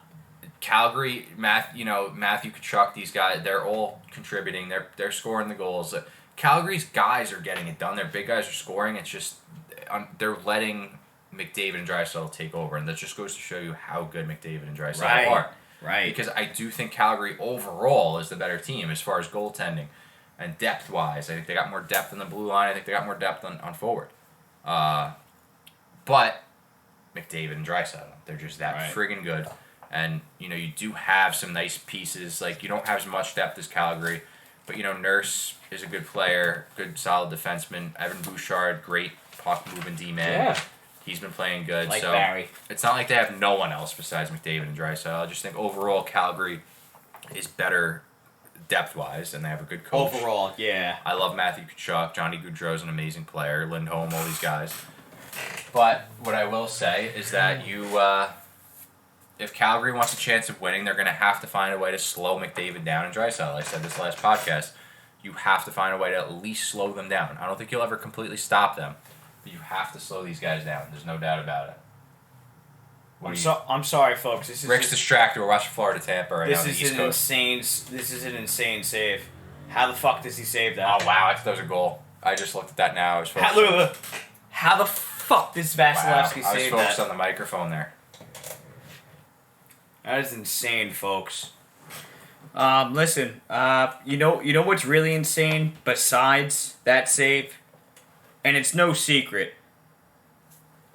Calgary, Matthew Tkachuk, these guys, they're all contributing. They're scoring the goals. Calgary's guys are getting it done. Their big guys are scoring. It's just they're letting McDavid and Draisaitl take over, and that just goes to show you how good McDavid and Draisaitl are. Right. Because I do think Calgary overall is the better team as far as goaltending and depth-wise. I think they got more depth in the blue line. I think they got more depth on forward. But McDavid and Draisaitl, they're just that friggin' good. And, you know, you do have some nice pieces. Like, you don't have as much depth as Calgary. But, you know, Nurse is a good player, good, solid defenseman. Evan Bouchard, great puck-moving D-man. Yeah. He's been playing good. Like so Barry. It's not like they have no one else besides McDavid and Draisaitl. I just think overall Calgary is better depth-wise, and they have a good coach. Overall, yeah. I love Matthew Tkachuk. Johnny Gaudreau's an amazing player. Lindholm, all these guys. But what I will say is that if Calgary wants a chance of winning, they're going to have to find a way to slow McDavid down and Draisaitl. I said this last podcast. You have to find a way to at least slow them down. I don't think you'll ever completely stop them, but you have to slow these guys down. There's no doubt about it. I'm sorry, folks. This is Rick's distracted. We're watching Florida Tampa right now on the East Coast. This is an insane save. How the fuck does he save that? Oh, wow. I thought that was a goal. I just looked at that now. I was focused. How the fuck does Vasilevsky save that? I was focused on the microphone there. That is insane, folks. Listen, you know what's really insane besides that save? And it's no secret.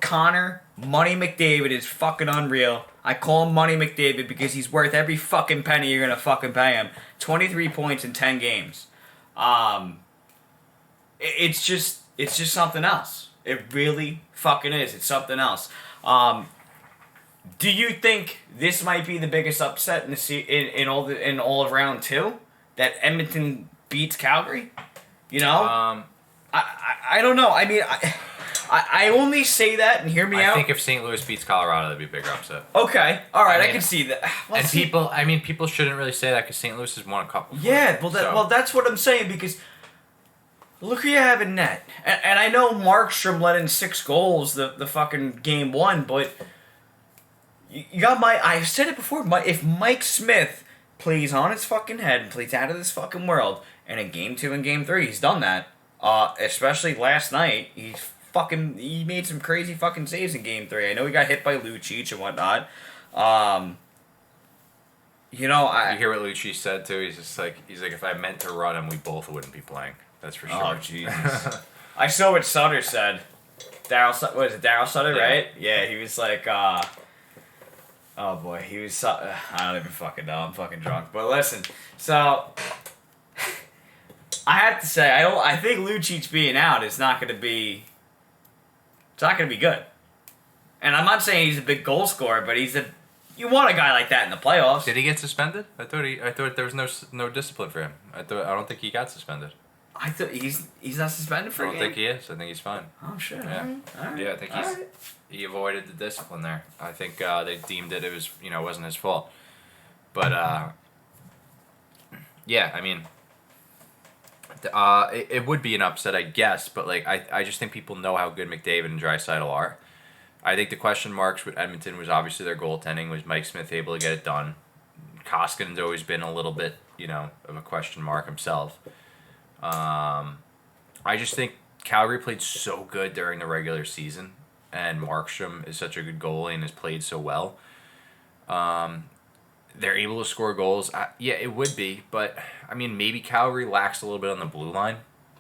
Connor Money McDavid is fucking unreal. I call him Money McDavid because he's worth every fucking penny you're gonna fucking pay him. 23 points in 10 games. It's just something else. It really fucking is. It's something else. Do you think this might be the biggest upset in all of round two? That Edmonton beats Calgary? You know? I don't know. I mean, I only say that, and hear me out. I think if St. Louis beats Colorado, that'd be a bigger upset. Okay, all right, I can see that. People shouldn't really say that because St. Louis has won a couple. Yeah, well, that's what I'm saying because look who you have in net, and I know Markstrom let in 6 goals the fucking game one, but you got I've said it before. If Mike Smith plays on his fucking head and plays out of this fucking world, and in game 2 and game 3 he's done that. Especially last night, he made some crazy fucking saves in game 3. I know he got hit by Lucic and whatnot. You hear what Lucic said too. He's like, if I meant to run him, we both wouldn't be playing. That's for sure. Oh Jesus! I saw what Sutter said. Daryl Sutter, yeah. Right? Yeah, he was like, oh boy, he was. I don't even fucking know. I'm fucking drunk. But listen, so. I have to say, I think Lucic being out is not going to be. It's not going to be good. And I'm not saying he's a big goal scorer, but you want a guy like that in the playoffs. Did he get suspended? I thought there was no discipline for him. I don't think he got suspended. I thought he's not suspended for a game? I don't think he is. I think he's fine. Oh shit. Yeah. All right. Yeah, I think he avoided the discipline there. I think they deemed it was, wasn't his fault. But yeah, I mean, it would be an upset, I guess, but like I just think people know how good McDavid and Draisaitl are. I think the question marks with Edmonton was obviously their goaltending. Was Mike Smith able to get it done? Koskinen's always been a little bit, of a question mark himself. I just think Calgary played so good during the regular season, and Markstrom is such a good goalie and has played so well. They're able to score goals. Yeah, it would be, but I mean, maybe Calgary lacks a little bit on the blue line.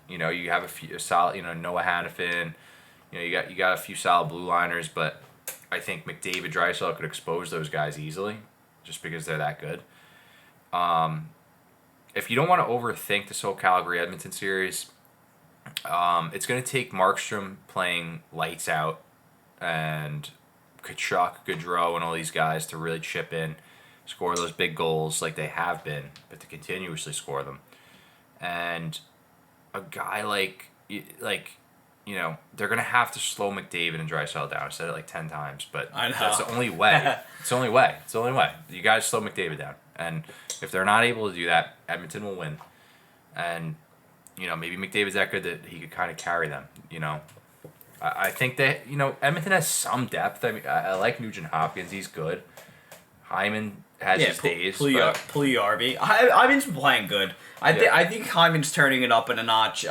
You have a few solid, Noah Hannafin. You got a few solid blue liners, but I think McDavid, Draisaitl could expose those guys easily, just because they're that good. if you don't want to overthink this whole Calgary Edmonton series, it's going to take Markstrom playing lights out and Kachuk, Gaudreau, and all these guys to really chip in, score those big goals like they have been, but to continuously score them. And a guy like they're going to have to slow McDavid and Draisaitl down. I said it like 10 times, but I know. that's the only way. It's the only way. It's the only way. You got to slow McDavid down. And if they're not able to do that, Edmonton will win. And, maybe McDavid's that good that he could kind of carry them, I think that, Edmonton has some depth. I mean, I like Nugent Hopkins. He's good. Hyman has his days. Puliarvi. Hyman's been playing good. I think Hyman's turning it up in a notch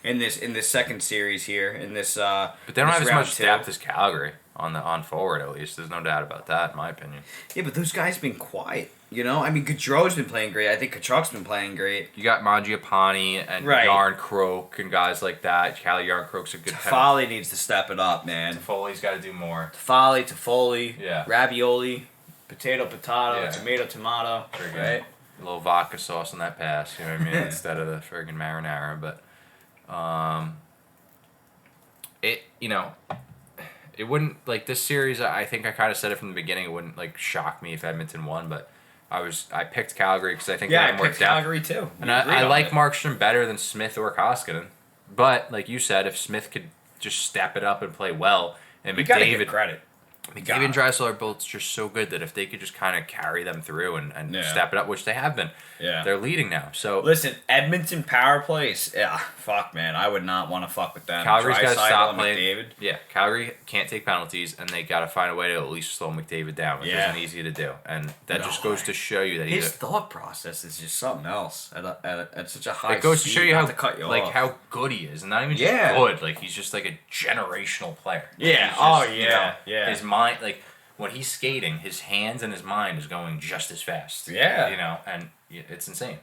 in this second series here. In this, but they don't have as much depth as Calgary on forward, at least. There's no doubt about that, in my opinion. Yeah, but those guys have been quiet. I mean, Gaudreau's been playing great. I think Kachuk's been playing great. You got Mangiapane and Yarn Croak and guys like that. Cali Yarn Croak's a good Toffoli needs to step it up, man. Toffoli's got to do more. Toffoli, yeah. Ravioli, potato, tomato, right? A little vodka sauce on that pass, you know what I mean? Instead of the friggin' marinara, but it wouldn't, like, this series, I think I kind of said it from the beginning, it wouldn't, like, shock me if Edmonton won, but I picked Calgary because I think they have more depth. Yeah, I picked Calgary too. And I like Markstrom better than Smith or Koskinen, but like you said, if Smith could just step it up and play well, and you gotta give credit. McDavid and Draisaitl are both just so good that if they could just kind of carry them through and step it up, which they have been, they're leading now. So listen, Edmonton power plays, fuck man, I would not want to fuck with them. Calgary's got to stop playing. McDavid. Yeah, Calgary can't take penalties, and they got to find a way to at least slow McDavid down, which isn't easy to do, and that just goes to show you that his thought process is just something else at such a high. It goes to show you how good he is, and not even just good, like he's just like a generational player. Yeah, his mind, like when he's skating, his hands and his mind is going just as fast. Yeah, and it's insane.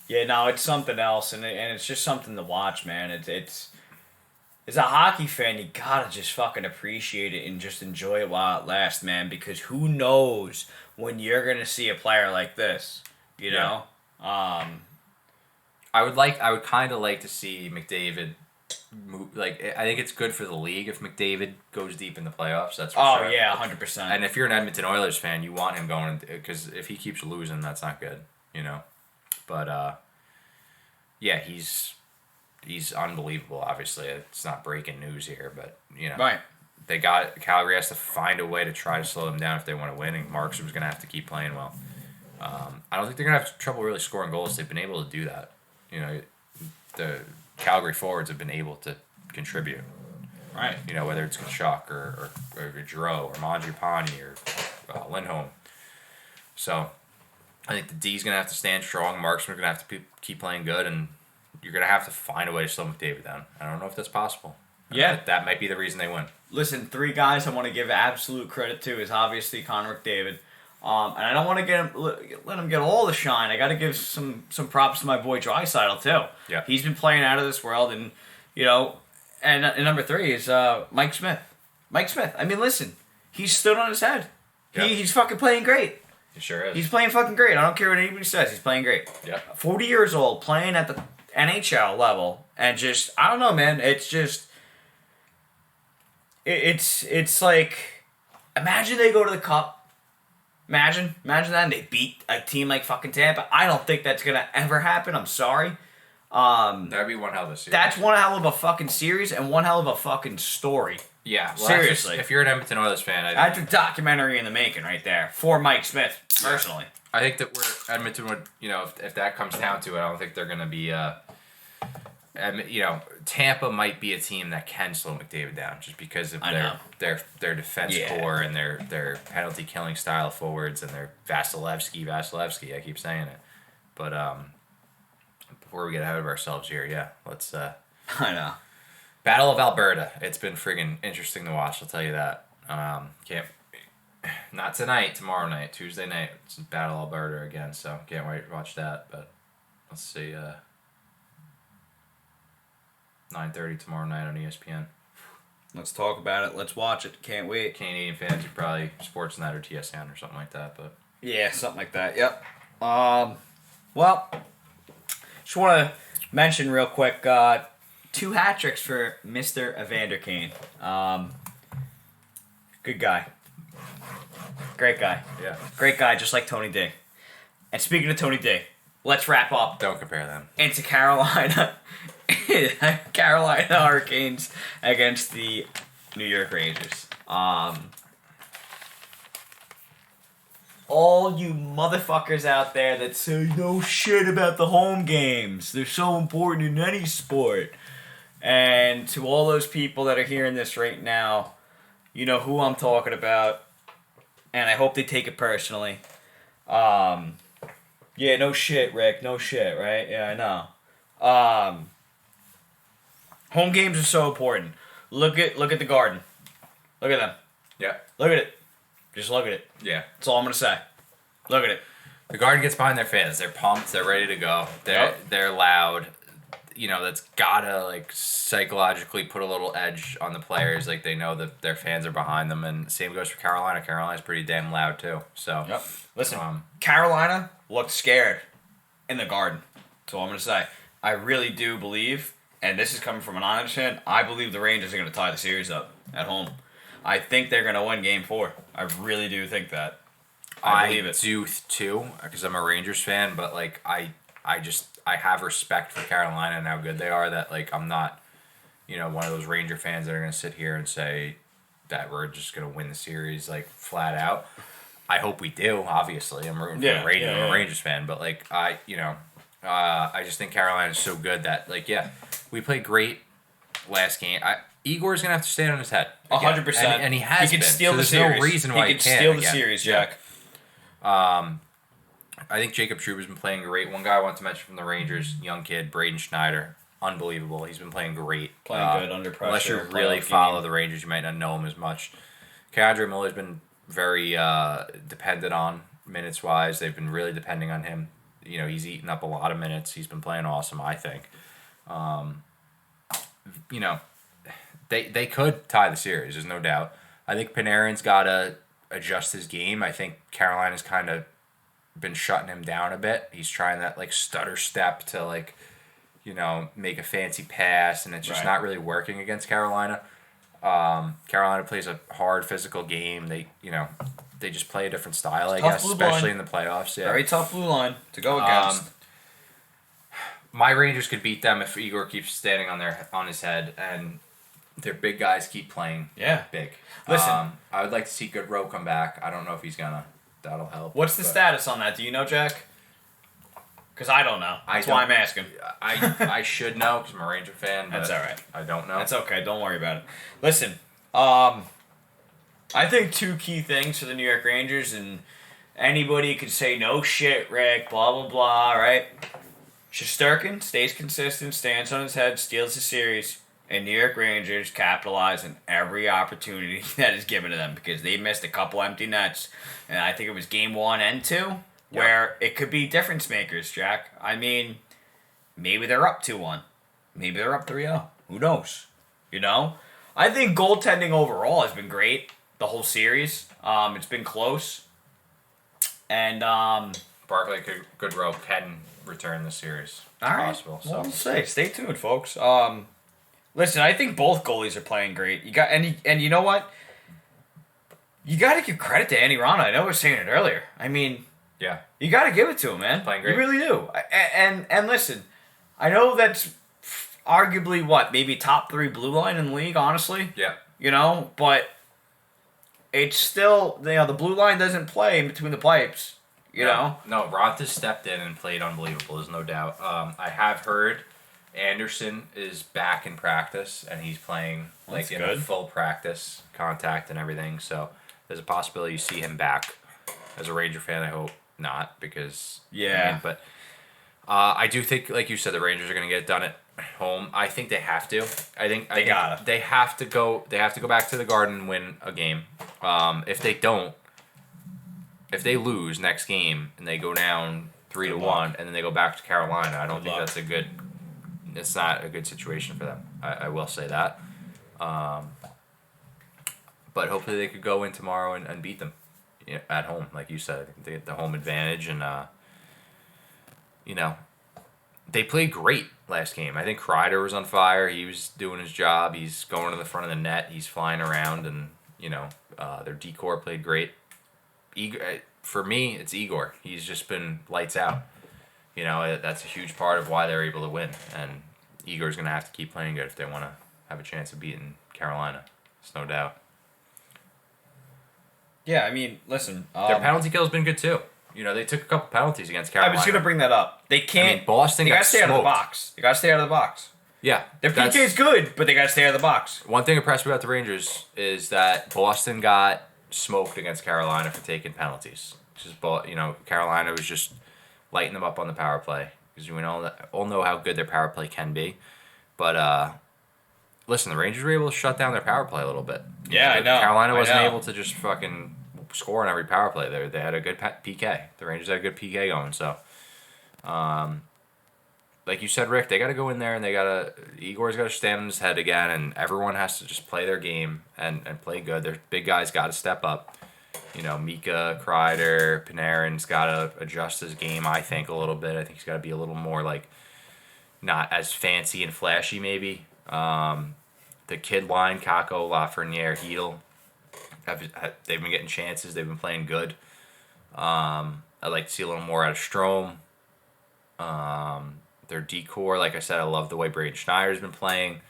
Yeah, no, it's something else, and it's just something to watch, man. It's as a hockey fan, you gotta just fucking appreciate it and just enjoy it while it lasts, man. Because who knows when you're gonna see a player like this, you know? I would kind of like to see McDavid. Like, I think it's good for the league if McDavid goes deep in the playoffs. That's for sure. 100%. And if you're an Edmonton Oilers fan, you want him going, because if he keeps losing, that's not good, But he's unbelievable. Obviously, it's not breaking news here, but right. Calgary has to find a way to try to slow them down if they want to win, and Markstrom's going to have to keep playing well. I don't think they're going to have trouble really scoring goals. They've been able to do that. The Calgary forwards have been able to contribute. Right. Whether it's Kachuk or Gaudreau or Mangiapane or Lindholm. So I think the D's going to have to stand strong. Markstrom's going to have to keep playing good, and you're going to have to find a way to slow McDavid down. I don't know if that's possible. Yeah. That might be the reason they win. Listen, 3 guys I want to give absolute credit to is obviously Connor McDavid. And I don't want to let him get all the shine. I got to give some props to my boy Draisaitl too. Yeah, he's been playing out of this world, and and number 3 is Mike Smith. Mike Smith. I mean, listen, he's stood on his head. Yeah. He's fucking playing great. He sure is. He's playing fucking great. I don't care what anybody says. He's playing great. Yeah. 40 years old, playing at the NHL level, and just I don't know, man. It's just it's like imagine they go to the Cup. Imagine that, and they beat a team like fucking Tampa. I don't think that's gonna ever happen. I'm sorry. That'd be one hell of a series. That's one hell of a fucking series and one hell of a fucking story. Yeah, well, seriously. If you're an Edmonton Oilers fan, that's a documentary in the making right there for Mike Smith personally. I think that Edmonton would, if that comes down to it, I don't think they're gonna be. Tampa might be a team that can slow McDavid down just because of their defense core and their penalty killing style forwards and their Vasilevsky. I keep saying it, but before we get ahead of ourselves here, let's. I know. Battle of Alberta. It's been friggin' interesting to watch. I'll tell you that. Not tonight. Tomorrow night, Tuesday night. It's Battle of Alberta again, so can't wait to watch that. But let's see. 9:30 tomorrow night on ESPN. Let's talk about it. Let's watch it. Can't wait. Canadian fans are probably Sportsnet or TSN or something like that, but yeah, something like that. Yep. Well, just want to mention real quick, 2 hat tricks for Mr. Evander Kane. Good guy. Great guy. Yeah. Great guy, just like Tony D. And speaking of Tony D, let's wrap up Don't compare them. into Carolina. Carolina Hurricanes against the New York Rangers. All you motherfuckers out there that say no shit about the home games. They're so important in any sport. And to all those people that are hearing this right now, you know who I'm talking about. And I hope they take it personally. Yeah, no shit, Rick. No shit, right? Yeah, I know. Home games are so important. Look at the Garden. Look at them. Yeah. Look at it. Just look at it. Yeah. That's all I'm gonna say. Look at it. The Garden gets behind their fans. They're pumped. They're ready to go. They're loud. You know, that's gotta like psychologically put a little edge on the players. Like they know that their fans are behind them. And same goes for Carolina. Carolina's pretty damn loud too. So. Yep. Listen, Carolina looked scared in the Garden. That's all I'm gonna say. I really do believe, and this is coming from an honest fan, I believe the Rangers are gonna tie the series up at home. I think they're gonna win Game 4. I really do think that. I believe it. do too, because I'm a Rangers fan. But like I have respect for Carolina and how good they are. That like I'm not, one of those Ranger fans that are gonna sit here and say that we're just gonna win the series like flat out. I hope we do. Obviously, I'm rooting for the Rangers. I'm a Rangers fan, but like I just think Carolina is so good that like we played great last game. Igor's gonna have to stand on his head 100%, and he has. He could been. steal So the there's series. No reason why he could steal the series, Jack. I think Jacob Trouba's been playing great. One guy I want to mention from the Rangers, young kid, Braden Schneider, unbelievable. He's been playing great. Playing good under pressure. Unless you really follow the Rangers, you might not know him as much. Keandre Miller's been very dependent on minutes-wise. They've been really depending on him. He's eaten up a lot of minutes. He's been playing awesome, I think. They could tie the series, there's no doubt. I think Panarin's got to adjust his game. I think Carolina's kind of been shutting him down a bit. He's trying that like stutter step to like, make a fancy pass, and it's just not really working against Carolina. Carolina plays a hard physical game. They just play a different style, I guess, especially in the playoffs. Yeah. Very tough blue line to go against. My Rangers could beat them if Igor keeps standing on his head and their big guys keep playing big. Listen, I would like to see Goodrow come back. I don't know if he's gonna. That'll help. What's the status on that? Do you know, Jack? Because I don't know. That's why I'm asking. I should know because I'm a Ranger fan. That's all right. I don't know. That's okay. Don't worry about it. Listen, I think 2 key things for the New York Rangers, and anybody could say no shit, Rick, blah blah blah. Right? Shesterkin stays consistent, stands on his head, steals the series, and New York Rangers capitalize on every opportunity that is given to them because they missed a couple empty nets, and I think it was Game 1 and 2 where it could be difference makers, Jack. I mean, maybe they're up 2-1. Maybe they're up 3-0. Who knows? I think goaltending overall has been great the whole series. It's been close. And Barclay Goodrow can return the series. All right. Possible. So. Well, we'll see. Stay tuned, folks. Listen, I think both goalies are playing great. And you know what? You got to give credit to Andy Rana. I know I was saying it earlier. I mean, you got to give it to him, man. Playing great. You really do. And listen, I know that's arguably maybe top 3 blue line in the league, honestly. Yeah. But it's still, the blue line doesn't play in between the pipes, know? No, Ronta stepped in and played unbelievable, there's no doubt. I have heard Anderson is back in practice, and he's playing like in a full practice, contact and everything, so there's a possibility you see him back. As a Ranger fan, I hope not, because... but I do think, like you said, the Rangers are going to get it done at home. I think they have to. I think they have to go back to the Garden and win a game. If they don't, if they lose next game and they go down 3-1 and then they go back to Carolina, I don't think that's it's not a good situation for them. I will say that. But hopefully they could go in tomorrow and beat them at home, like you said. They get the home advantage, and you know, they played great last game. I think Kreider was on fire. He was doing his job. He's going to the front of the net. He's flying around, and their decor played great. For me, it's Igor. He's just been lights out. That's a huge part of why they're able to win. And Igor's going to have to keep playing good if they want to have a chance of beating Carolina. There's no doubt. Yeah, I mean, listen. Their penalty kill has been good too. They took a couple penalties against Carolina. I was going to bring that up. They can't. I mean, Boston They got got to stay out of the smoked. box. They got to stay out of the box. Yeah. Their PK is good, but they got to stay out of the box. One thing impressed me about the Rangers is that Boston got smoked against Carolina for taking penalties. Carolina was just lighting them up on the power play because we all know how good their power play can be. But listen, the Rangers were able to shut down their power play a little bit. Yeah, I know. Carolina wasn't able to just fucking score on every power play. They had a good PK. The Rangers had a good PK going. So, like you said, Rick, they got to go in there and Igor's got to stand on his head again, and everyone has to just play their game and play good. Their big guys got to step up. Mika, Kreider, Panarin's got to adjust his game, I think, a little bit. I think he's got to be a little more, not as fancy and flashy, maybe. The kid line, Kakko, Lafreniere, Hedl, they've been getting chances. They've been playing good. I'd like to see a little more out of Strome. Their decor, like I said, I love the way Braden Schneider's been playing.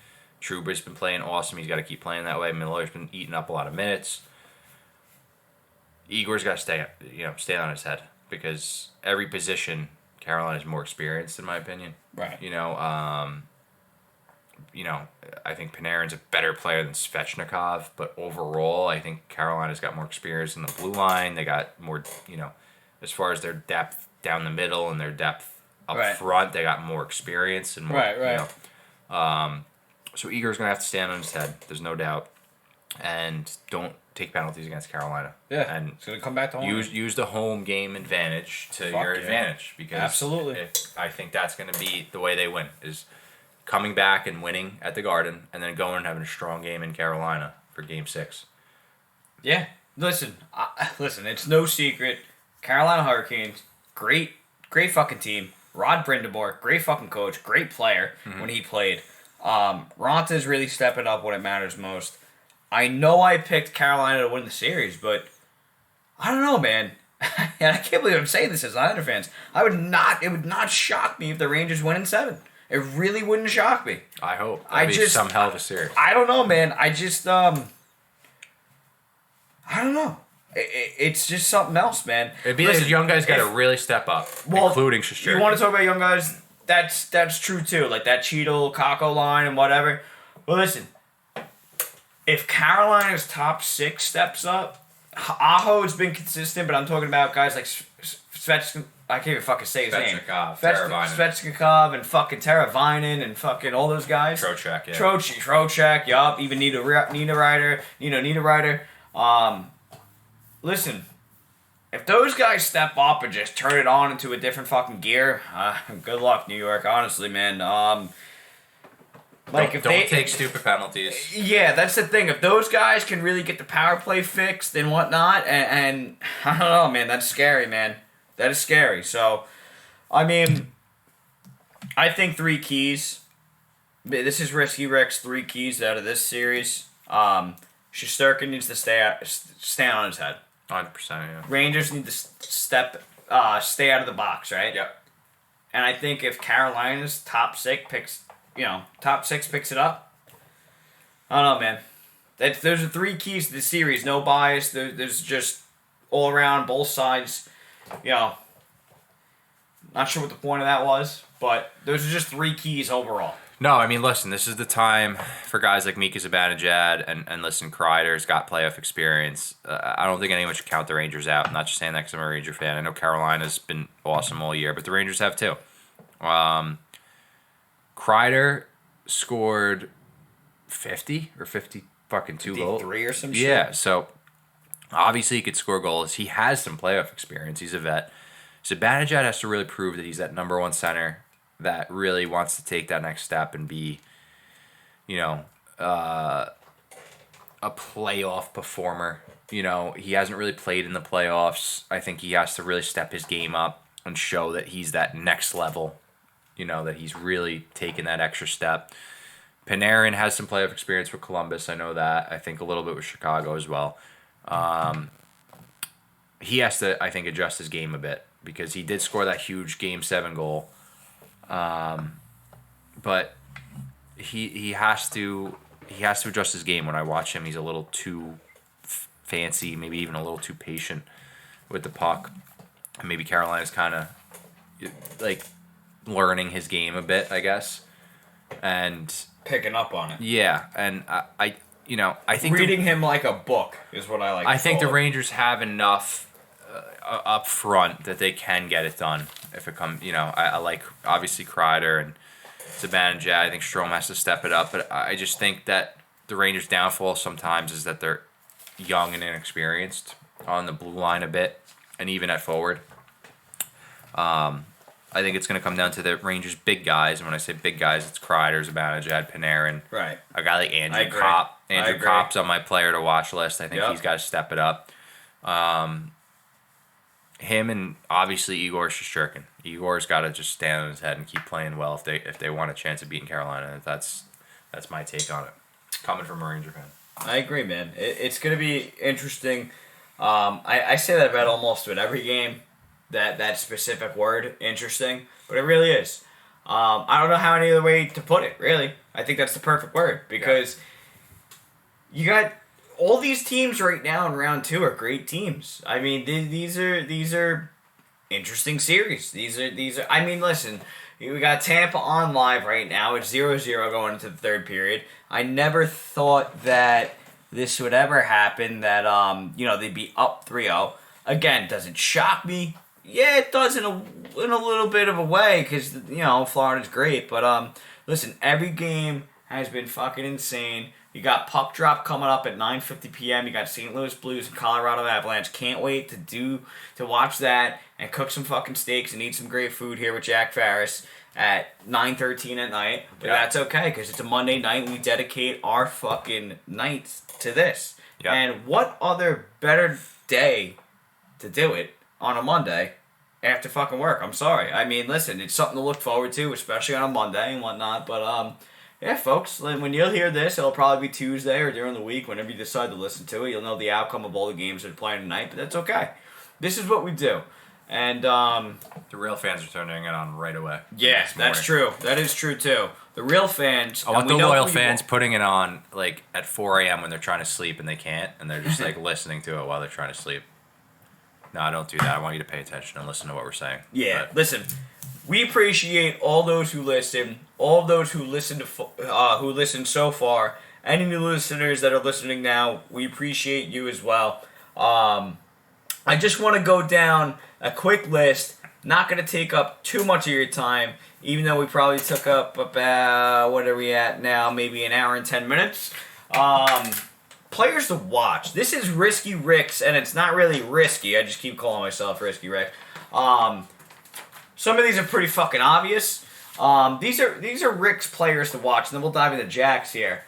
Trouba's been playing awesome. He's got to keep playing that way. Miller's been eating up a lot of minutes. Igor's got to stay on his head because every position Carolina's more experienced, in my opinion. Right. I think Panarin's a better player than Svechnikov, but overall, I think Carolina's got more experience in the blue line. They got more, as far as their depth down the middle and their depth up front, they got more experience and more. Right. So Igor's gonna have to stand on his head. There's no doubt, and don't take penalties against Carolina. Yeah, and it's gonna come back to home. Use the home game advantage to your advantage because absolutely, I think that's gonna be the way they win is coming back and winning at the Garden, and then going and having a strong game in Carolina for Game 6. Yeah, listen, it's no secret. Carolina Hurricanes, great fucking team. Rod Brindamore, great fucking coach, great player when he played. Ronta's really stepping up when it matters most. I know I picked Carolina to win the series, but I don't know, man. And I can't believe I'm saying this as Islander fans. It would not shock me if the Rangers win in 7. It really wouldn't shock me. I hope. That'd be some hell of a series. I don't know, man. I don't know. It's just something else, man. The young guys got to really step up, including Shesterkin. You want to talk about young guys? That's true too. Like that Cheadle, Kakko line and whatever. Well, listen. If Carolina's top 6 steps up, Aho has been consistent, but I'm talking about guys like Svechnikov. I can't even fucking say his name. Svechnikov and fucking Teravainen and fucking all those guys. Trocheck, yeah. Trocheck, yup. Even Nina Ryder. Listen, if those guys step up and just turn it on into a different fucking gear, good luck, New York. Honestly, man. Don't take stupid penalties. Yeah, that's the thing. If those guys can really get the power play fixed and whatnot, and I don't know, man, that's scary, man. That is scary. So, I mean, I think 3 keys. This is Risky Rick's 3 keys out of this series. Shesterkin needs to stay on his head. 100%, yeah. Rangers need to stay out of the box, right? Yep. And I think if Carolina's top 6 picks it up, I don't know, man. Those are 3 keys to the series. No bias. There's just all around, both sides. Not sure what the point of that was, but those are just 3 keys overall. No, I mean, listen, this is the time for guys like Mika Zibanejad and listen, Kreider's got playoff experience. I don't think anyone should count the Rangers out. I'm not just saying that because I'm a Ranger fan. I know Carolina's been awesome all year, but the Rangers have too. Kreider scored 50 or 50 fucking 2 goals. 53 or some shit. Yeah, so obviously he could score goals. He has some playoff experience. He's a vet. Zibanejad has to really prove that he's that number 1 center that really wants to take that next step and be, a playoff performer. He hasn't really played in the playoffs. I think he has to really step his game up. and show that he's that next level, that he's really taken that extra step. Panarin has some playoff experience with Columbus. I know that. I think a little bit with Chicago as well. He has to, I think, adjust his game a bit because he did score that huge Game 7 goal. But he has to adjust his game. When I watch him, he's a little too fancy, maybe even a little too patient with the puck. And maybe Carolina's kind of like learning his game a bit, I guess. And picking up on it. Yeah, and I think reading him like a book is what I like. I think the Rangers have enough up front that they can get it done. If it comes, I like obviously Kreider and Zibanejad. I think Strome has to step it up, but I just think that the Rangers' downfall sometimes is that they're young and inexperienced on the blue line a bit, and even at forward. I think it's going to come down to the Rangers' big guys, and when I say big guys, it's Kreider, Zibanejad, Panarin. Right. A guy like Andrew Kopp. Andrew Kopp's on my player to watch list. I think he's got to step it up. Him and obviously Igor Shesterkin. Igor's got to just stand on his head and keep playing well if they want a chance of beating Carolina. That's my take on it. Coming from a Ranger fan. I agree, man. It's going to be interesting. I say that about almost with every game. That specific word, interesting, but it really is. I don't know how any other way to put it, really. I think that's the perfect word, because you got all these teams right now in round 2 are great teams. I mean, these are interesting series. These are. I mean, listen, we got Tampa on live right now. It's 0-0 going into the third period. I never thought that this would ever happen, that they'd be up 3-0. Again, does it shock me? Yeah, it does in a little bit of a way, because, Florida's great. But, listen, every game has been fucking insane. You got puck drop coming up at 9:50 p.m. You got St. Louis Blues and Colorado Avalanche. Can't wait to watch that and cook some fucking steaks and eat some great food here with Jack Farris at 9:13 at night. But that's okay, because it's a Monday night and we dedicate our fucking nights to this. Yep. And what other better day to do it on a Monday after fucking work? I'm sorry. I mean, listen, it's something to look forward to, especially on a Monday and whatnot. But, yeah, folks, when you'll hear this, it'll probably be Tuesday or during the week. Whenever you decide to listen to it, you'll know the outcome of all the games that are playing tonight, but that's okay. This is what we do. And the real fans are turning it on right away. Yeah, that's true. That is true, too. The real fans... I want the loyal fans putting it on like at 4 a.m. when they're trying to sleep and they can't, and they're just like listening to it while they're trying to sleep. No, don't do that. I want you to pay attention and listen to what we're saying. Yeah, listen. We appreciate all those who listen, all those who listen so far. Any new listeners that are listening now, we appreciate you as well. I just want to go down a quick list. Not going to take up too much of your time, even though we probably took up about, what are we at now, maybe an hour and 10 minutes. Players to watch. This is Risky Rick's, and it's not really risky. I just keep calling myself Risky Rick. Some of these are pretty fucking obvious. These are Rick's players to watch, and then we'll dive into Jack's here.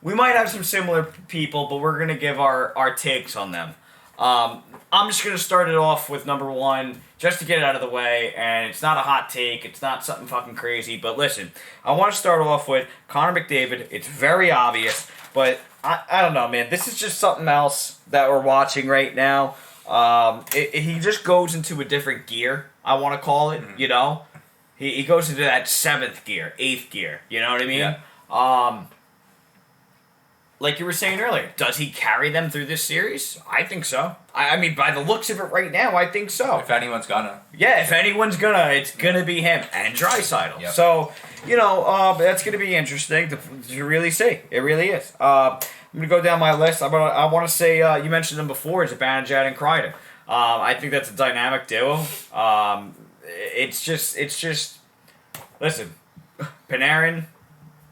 We might have some similar people, but we're going to give our takes on them. I'm just going to start it off with number 1, just to get it out of the way, and it's not a hot take, it's not something fucking crazy, but listen, I want to start off with Connor McDavid. It's very obvious, but I don't know, man. This is just something else that we're watching right now. He just goes into a different gear, I want to call it, He goes into that 7th gear, 8th gear, you know what I mean? Yeah. Like you were saying earlier, does he carry them through this series? I think so. I mean, by the looks of it right now, I think so. If anyone's gonna. Yeah, if anyone's gonna, it's gonna be him and Draisaitl. Yep. So, that's gonna be interesting to really see. It really is. I'm gonna go down my list. I want to say, you mentioned them before, Zibanejad and Kreider. I think that's a dynamic duo. It's just, listen, Panarin,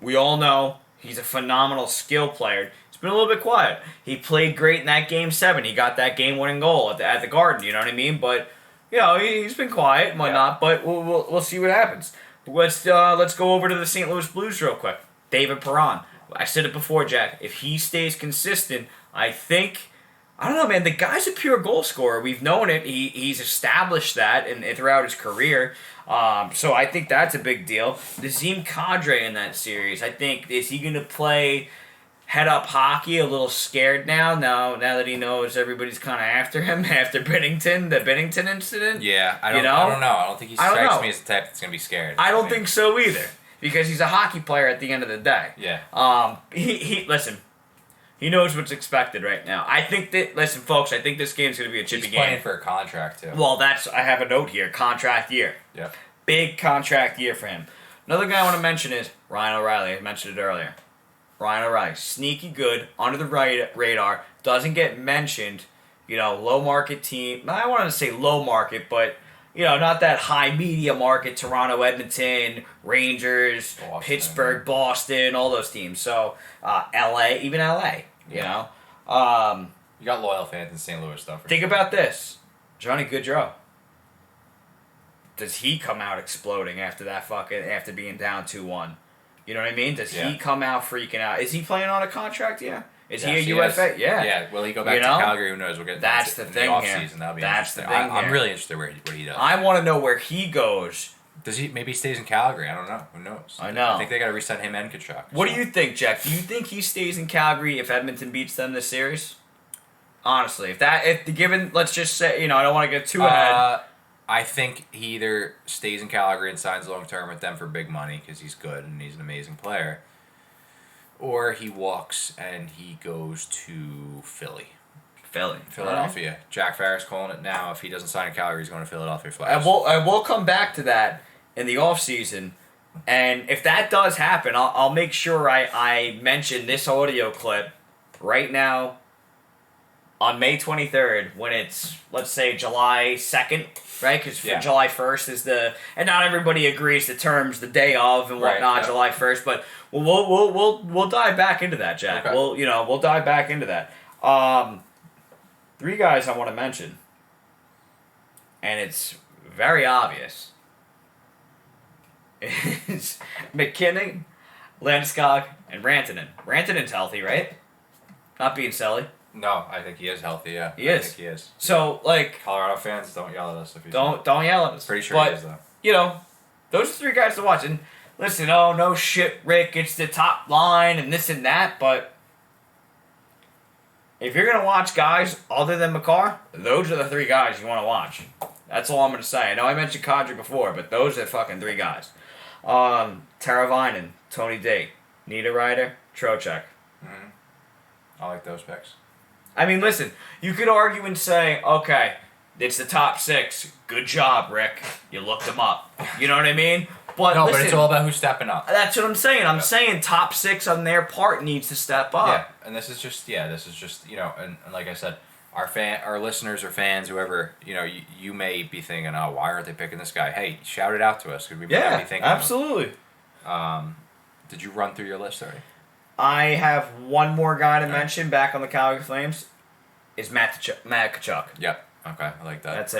we all know, he's a phenomenal skill player. He's been a little bit quiet. He played great in that Game 7. He got that game-winning goal at the Garden, you know what I mean? But, he's been quiet and whatnot, but we'll see what happens. Let's go over to the St. Louis Blues real quick. David Perron. I said it before, Jack. If he stays consistent, I think I don't know, man. The guy's a pure goal scorer. We've known it. He's established that and throughout his career. So I think that's a big deal. Nazem Kadri in that series, I think, is he going to play head up hockey a little scared now that he knows everybody's kind of after him after the Binnington incident? Yeah, I don't know. I don't think he strikes me as the type that's going to be scared. I don't think so either, because he's a hockey player at the end of the day. Yeah. Listen, he knows what's expected right now. I think folks, I think this game's going to be a chippy game. He's playing for a contract, too. Well, I have a note here, contract year. Yeah. Big contract year for him. Another guy I want to mention is Ryan O'Reilly. I mentioned it earlier. Ryan O'Reilly, sneaky good, under the radar, doesn't get mentioned. Low market team. I want to say low market, but not that high media market. Toronto, Edmonton, Rangers, Boston, Pittsburgh, Boston, all those teams. So LA, even LA. Yeah. You got loyal fans in St. Louis, though. Think about this, Johnny Gaudreau. Does he come out exploding after being down 2-1? You know what I mean? Does he come out freaking out? Is he playing on a contract? Yeah. Is he a UFA? Yeah. Yeah. Will he go back to Calgary? Who knows? We'll get that's the thing off here. season. That'll be that's the interesting. thing. I'm really interested what he does. I want to know where he goes. Does he? Maybe he stays in Calgary. I don't know. Who knows? I know. I think they got to resign him and Kachuk. What do you think, Jack? Do you think he stays in Calgary if Edmonton beats them this series? Honestly, let's just say, I don't want to get too ahead. I think he either stays in Calgary and signs long term with them for big money because he's good and he's an amazing player, or he walks and he goes to Philadelphia. Right. Jack Farris calling it now. If he doesn't sign in Calgary, he's going to Philadelphia Flyers. And we'll come back to that in the offseason. And if that does happen, I'll make sure I mention this audio clip right now on May 23rd when it's, let's say, July 2nd, right? Because July 1st is and not everybody agrees the terms the day of and whatnot, right, July 1st, but we'll dive back into that, Jack. Okay. We'll dive back into that. 3 guys I want to mention, and it's very obvious. It's McKinnon, Landeskog, and Rantanen. Rantanen's healthy, right? Not being silly. No, I think he is healthy, yeah. I think he is. So, Colorado fans, don't yell at us if you don't yell at us. Pretty sure he is, though. Those are 3 guys to watch. And listen, no shit, Rick, it's the top line and this and that, but if you're going to watch guys other than Makar, those are the 3 guys you want to watch. That's all I'm going to say. I know I mentioned Kadri before, but those are fucking 3 guys. Teravainen, Tony D, Niederreiter, Trocheck. Mm-hmm. I like those picks. I mean, listen, you could argue and say, okay, it's the top 6. Good job, Rick. You looked them up. You know what I mean? But no, listen, but it's all about who's stepping up. That's what I'm saying. I'm saying top 6 on their part needs to step up. Yeah, and this is just, and like I said, our listeners or fans, whoever, you may be thinking, oh, why aren't they picking this guy? Hey, shout it out to us. We might be thinking absolutely. Did you run through your list already? I have one more guy to mention back on the Calgary Flames. Is Matt Tkachuk. Yep. Okay, I like that.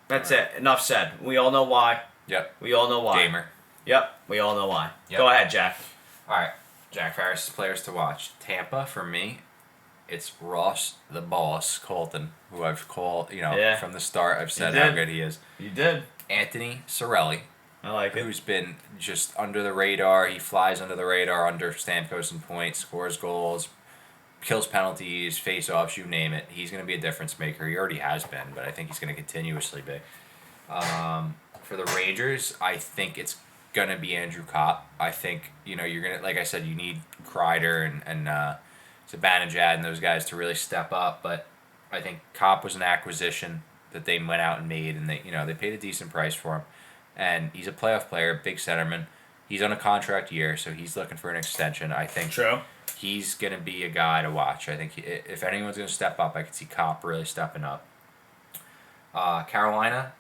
That's it. Enough said. We all know why. Yep. We all know why. Gamer. Yep. We all know why. Yep. Go ahead, Jack. All right. Jack Farris' players to watch. Tampa, for me, it's Ross the Boss Colton, who I've called, from the start. I've said how good he is. You did. Anthony Cirelli. I like it. Who's been just under the radar. He flies under the radar under Stamkos and points, scores goals, kills penalties, face-offs, you name it. He's going to be a difference maker. He already has been, but I think he's going to continuously be. For the Rangers, I think it's going to be Andrew Kopp. I think, you're going to, like I said, you need Kreider and Zibanejad and those guys to really step up, but I think Kopp was an acquisition that they went out and made, and they paid a decent price for him. And he's a playoff player, big centerman. He's on a contract year, so he's looking for an extension. I think he's going to be a guy to watch. I think if anyone's going to step up, I could see Kopp really stepping up. Carolina,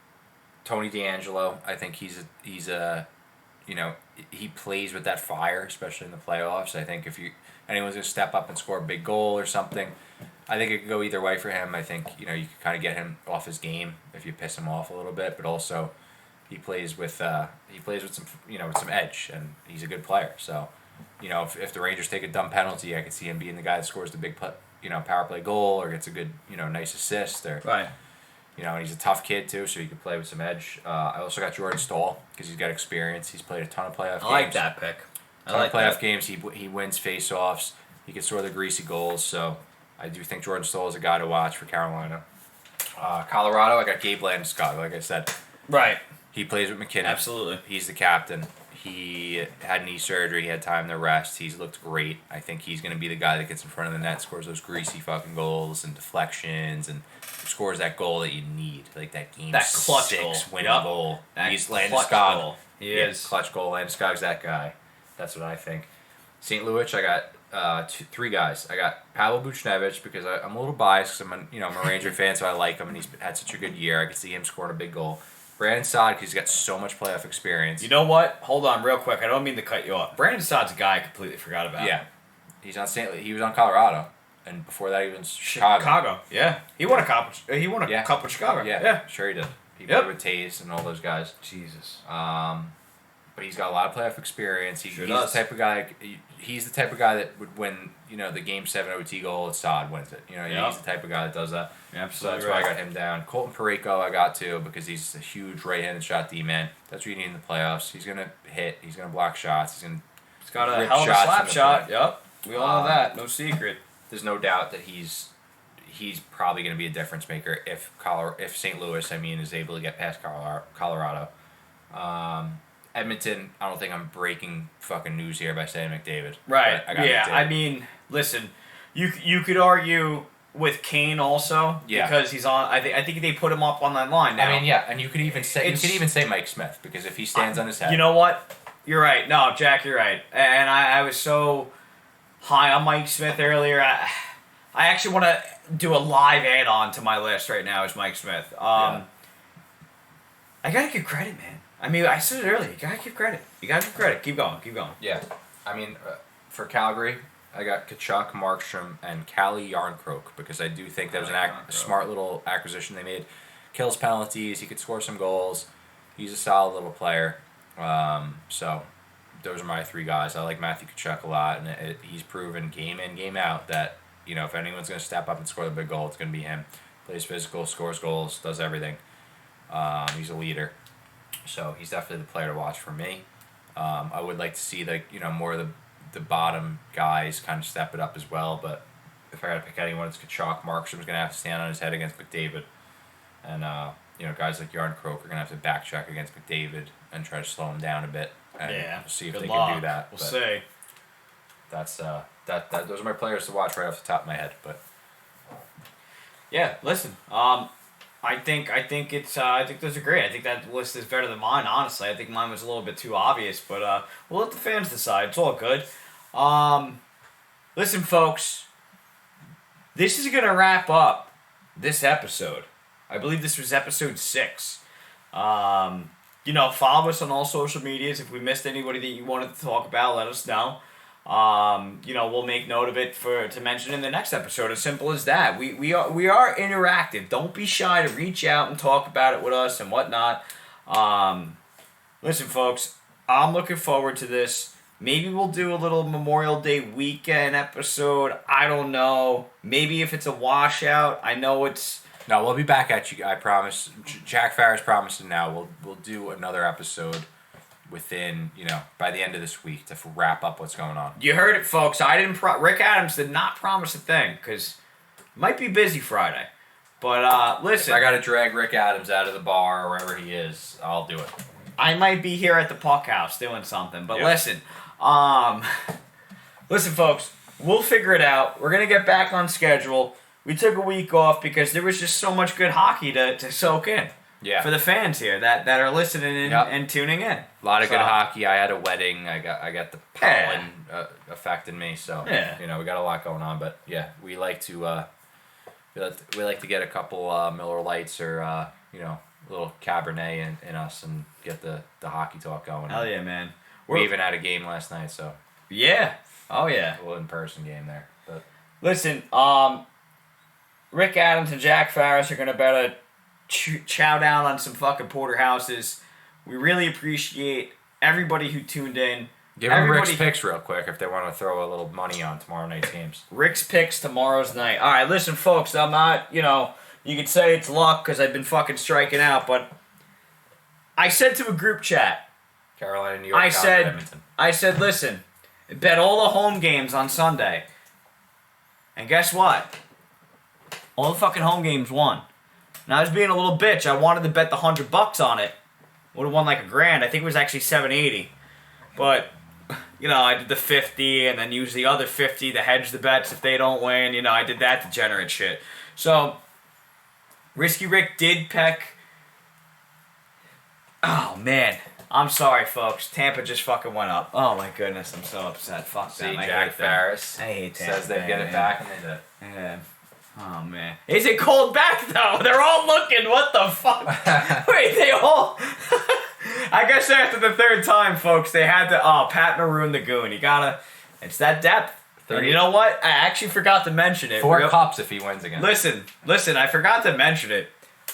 Tony DeAngelo. I think he plays with that fire, especially in the playoffs. I think if anyone's going to step up and score a big goal or something, I think it could go either way for him. I think you can kind of get him off his game if you piss him off a little bit, but also he plays with some with some edge, and he's a good player. So, if the Rangers take a dumb penalty, I could see him being the guy that scores the power play goal or gets a good, nice assist or Right. and he's a tough kid too, so he can play with some edge. I also got Jordan Staal because he's got experience. He's played a ton of playoff games. I like that pick. Ton of playoff games. He wins face-offs. He can score the greasy goals. So I do think Jordan Staal is a guy to watch for Carolina. Colorado, I got Gabe Landeskog. Like I said, Right. he plays with McKinnon. Absolutely. He's the captain. He had knee surgery. He had time to rest. He's looked great. I think he's going to be the guy that gets in front of the net, scores those greasy fucking goals and deflections, and scores that goal that you need, like that game That clutch 6 goal. winning Yep. goal. That He's clutch Landeskog. goal. He is. Clutch goal. Landeskog's that guy. That's what I think. St. Louis, I got three guys. I got Pavel Buchnevich because I'm a little biased because I'm a Ranger fan, so I like him and he's had such a good year. I can see him scoring a big goal. Brandon Saad because he's got so much playoff experience. You know what? Hold on, real quick. I don't mean to cut you off. Brandon Saad's a guy I completely forgot about. Yeah, he's on St. Louis. He was on Colorado, and before that, he was in Chicago. Yeah, he won a cup. He won a cup with Chicago. Yeah, sure he did. He played with Taze and all those guys. Jesus. But he's got a lot of playoff experience. He's does. the type of guy. He's the type of guy that would win. The Game 7 OT goal. Saad wins it. He's the type of guy that does that. Absolutely. So that's why I got him down. Colton Parayko I got too because he's a huge right-handed shot D-man. That's what you need in the playoffs. He's gonna hit. He's gonna block shots. He's got a rip hell of a shots slap in the shot. play. Yep. We all know that. No secret. There's no doubt that he's probably going to be a difference maker if St. Louis is able to get past Colorado. Edmonton, I don't think I'm breaking fucking news here by saying McDavid. Right. I got Yeah. McDavid. I mean, listen, you could argue with Kane also because he's on. I think they put him up on that line now. I mean, yeah, and you could even say Mike Smith because if he stands on his head. You know what? You're right. No, Jack, you're right. And I was so high on Mike Smith earlier. I actually want to do a live add-on to my list right now is Mike Smith. I gotta give credit, man. I mean, I said it earlier. You gotta give credit. Keep going. Yeah. I mean, for Calgary, I got Kachuk, Markstrom, and Calle Yarncroke because I do think that was a smart little acquisition they made. Kills penalties. He could score some goals. He's a solid little player. So those are my three guys. I like Matthew Kachuk a lot, and he's proven game in, game out that if anyone's going to step up and score the big goal, it's going to be him. Plays physical, scores goals, does everything. He's a leader. So he's definitely the player to watch for me. I would like to see more of the bottom guys kind of step it up as well. But if I got to pick anyone, it's Kachuk. Markstrom's going to have to stand on his head against McDavid, and guys like Yarncroke are going to have to backcheck against McDavid and try to slow him down a bit. And we'll see if they can do that. We'll see. That's those are my players to watch right off the top of my head. But yeah, listen. I think those are great. I think that list is better than mine. Honestly, I think mine was a little bit too obvious, but we'll let the fans decide. It's all good. Listen, folks. This is gonna wrap up this episode. I believe this was episode 6. Follow us on all social medias. If we missed anybody that you wanted to talk about, let us know. We'll make note of it to mention in the next episode. As simple as that. We are interactive. Don't be shy to reach out and talk about it with us and whatnot. Listen, folks, I'm looking forward to this. Maybe we'll do a little Memorial Day weekend episode. I don't know. Maybe if it's a washout. I know it's... No, we'll be back at you. I promise. Jack Farris promising now. We'll do another episode within, by the end of this week to wrap up what's going on. You heard it, folks. Rick Adams did not promise a thing because it might be busy Friday. But listen, if I got to drag Rick Adams out of the bar or wherever he is, I'll do it. I might be here at the PUCKHOUSE doing something. But listen, folks, we'll figure it out. We're gonna get back on schedule. We took a week off because there was just so much good hockey to soak in. Yeah. For the fans here that are listening and tuning in. A lot of good hockey. I had a wedding. I got the pollen affecting me. So we got a lot going on. But yeah, we like to get a couple Miller Lights or a little Cabernet in us and get the hockey talk going. Hell yeah, man. We even had a game last night. So yeah. Oh yeah. A little in-person game there. But listen, Rick Adams and Jack Farris are gonna better chow down on some fucking porterhouses. We really appreciate everybody who tuned in. Give them Rick's picks real quick if they want to throw a little money on tomorrow night's games. Rick's picks tomorrow's night. All right, listen, folks. I'm not, you could say it's luck because I've been fucking striking out, but I said to a group chat, Carolina, New York, Edmonton. I said, listen, bet all the home games on Sunday. And guess what? All the fucking home games won. And I was being a little bitch. I wanted to bet the $100 on it. Would have won like $1,000. I think it was actually $780. But I did the 50 and then used the other 50 to hedge the bets if they don't win. I did that degenerate shit. So, Risky Rick did peck. Oh, man. I'm sorry, folks. Tampa just fucking went up. Oh, my goodness. I'm so upset. Fuck See, them. Jack Farris I hate Tampa. says they get it back, and they did. Yeah. Oh, man. Is it cold back, though? They're all looking. What the fuck? Wait, they all... I guess after the third time, folks, they had to... Oh, Pat Maroon the Goon. You gotta... It's that depth. And you know what? I actually forgot to mention it. 4 cups if he wins again. Listen. I forgot to mention it.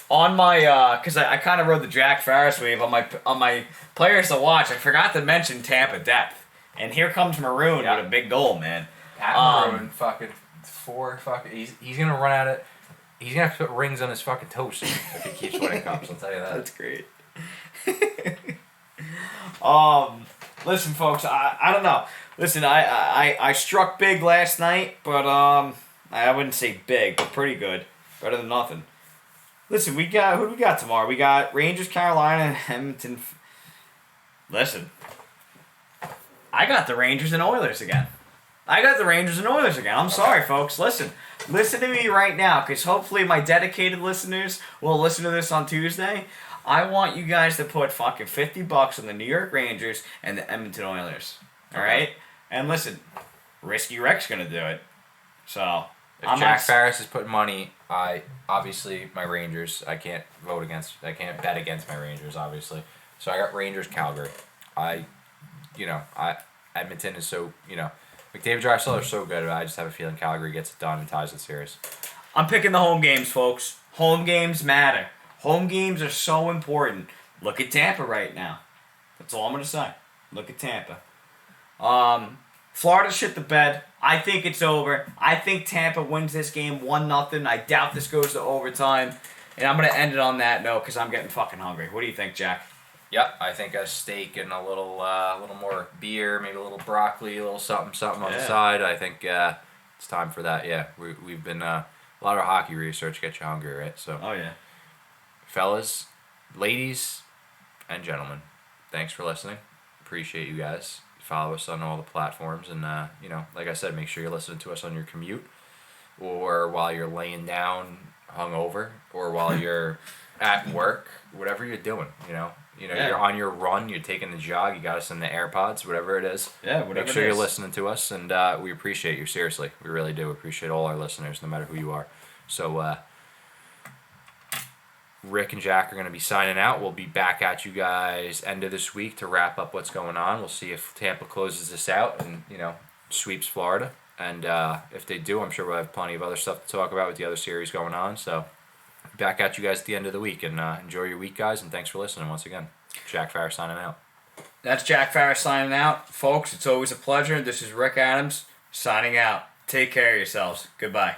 On my... Because I kind of rode the Jack Farris wave on my players to watch. I forgot to mention Tampa depth. And here comes Maroon with a big goal, man. Pat Maroon, fucking... 4 fucking... He's gonna run at it. He's gonna have to put rings on his fucking toes if he keeps winning cups. I'll tell you that. That's great. Listen, folks. I don't know. Listen, I struck big last night, but I wouldn't say big, but pretty good. Better than nothing. Listen, who do we got tomorrow? We got Rangers, Carolina, and Edmonton. Listen, I got the Rangers and Oilers again. I'm sorry, folks. Listen to me right now, because hopefully my dedicated listeners will listen to this on Tuesday. I want you guys to put fucking $50 on the New York Rangers and the Edmonton Oilers. All right? And listen, Risky Rick's going to do it. So, if Jack Farris is putting money, obviously my Rangers, I can't bet against my Rangers, obviously. So I got Rangers, Calgary. Edmonton is so, McDavid Drysdale are so good, but I just have a feeling Calgary gets it done and ties the series. I'm picking the home games, folks. Home games matter. Home games are so important. Look at Tampa right now. That's all I'm going to say. Look at Tampa. Florida shit the bed. I think it's over. I think Tampa wins this game 1-0. I doubt this goes to overtime. And I'm going to end it on that note because I'm getting fucking hungry. What do you think, Jack? Yep, I think a steak and a little more beer, maybe a little broccoli, a little something on the side. I think it's time for that. Yeah, we've been a lot of hockey research gets you hungry, right? So. Oh yeah. Fellas, ladies, and gentlemen, thanks for listening. Appreciate you guys. Follow us on all the platforms, and like I said, make sure you're listening to us on your commute, or while you're laying down hungover, or while you're at work, whatever you're doing. You're on your run, you're taking the jog, you got us in the AirPods, whatever it is. Yeah, whatever. Make sure you're listening to us, and we appreciate you, seriously. We really do appreciate all our listeners, no matter who you are. So, Rick and Jack are going to be signing out. We'll be back at you guys end of this week to wrap up what's going on. We'll see if Tampa closes this out and, sweeps Florida. And if they do, I'm sure we'll have plenty of other stuff to talk about with the other series going on. So, back at you guys at the end of the week. And enjoy your week, guys. And thanks for listening once again. Jack Farris signing out. That's Jack Farris signing out. Folks, it's always a pleasure. This is Rick Adams signing out. Take care of yourselves. Goodbye.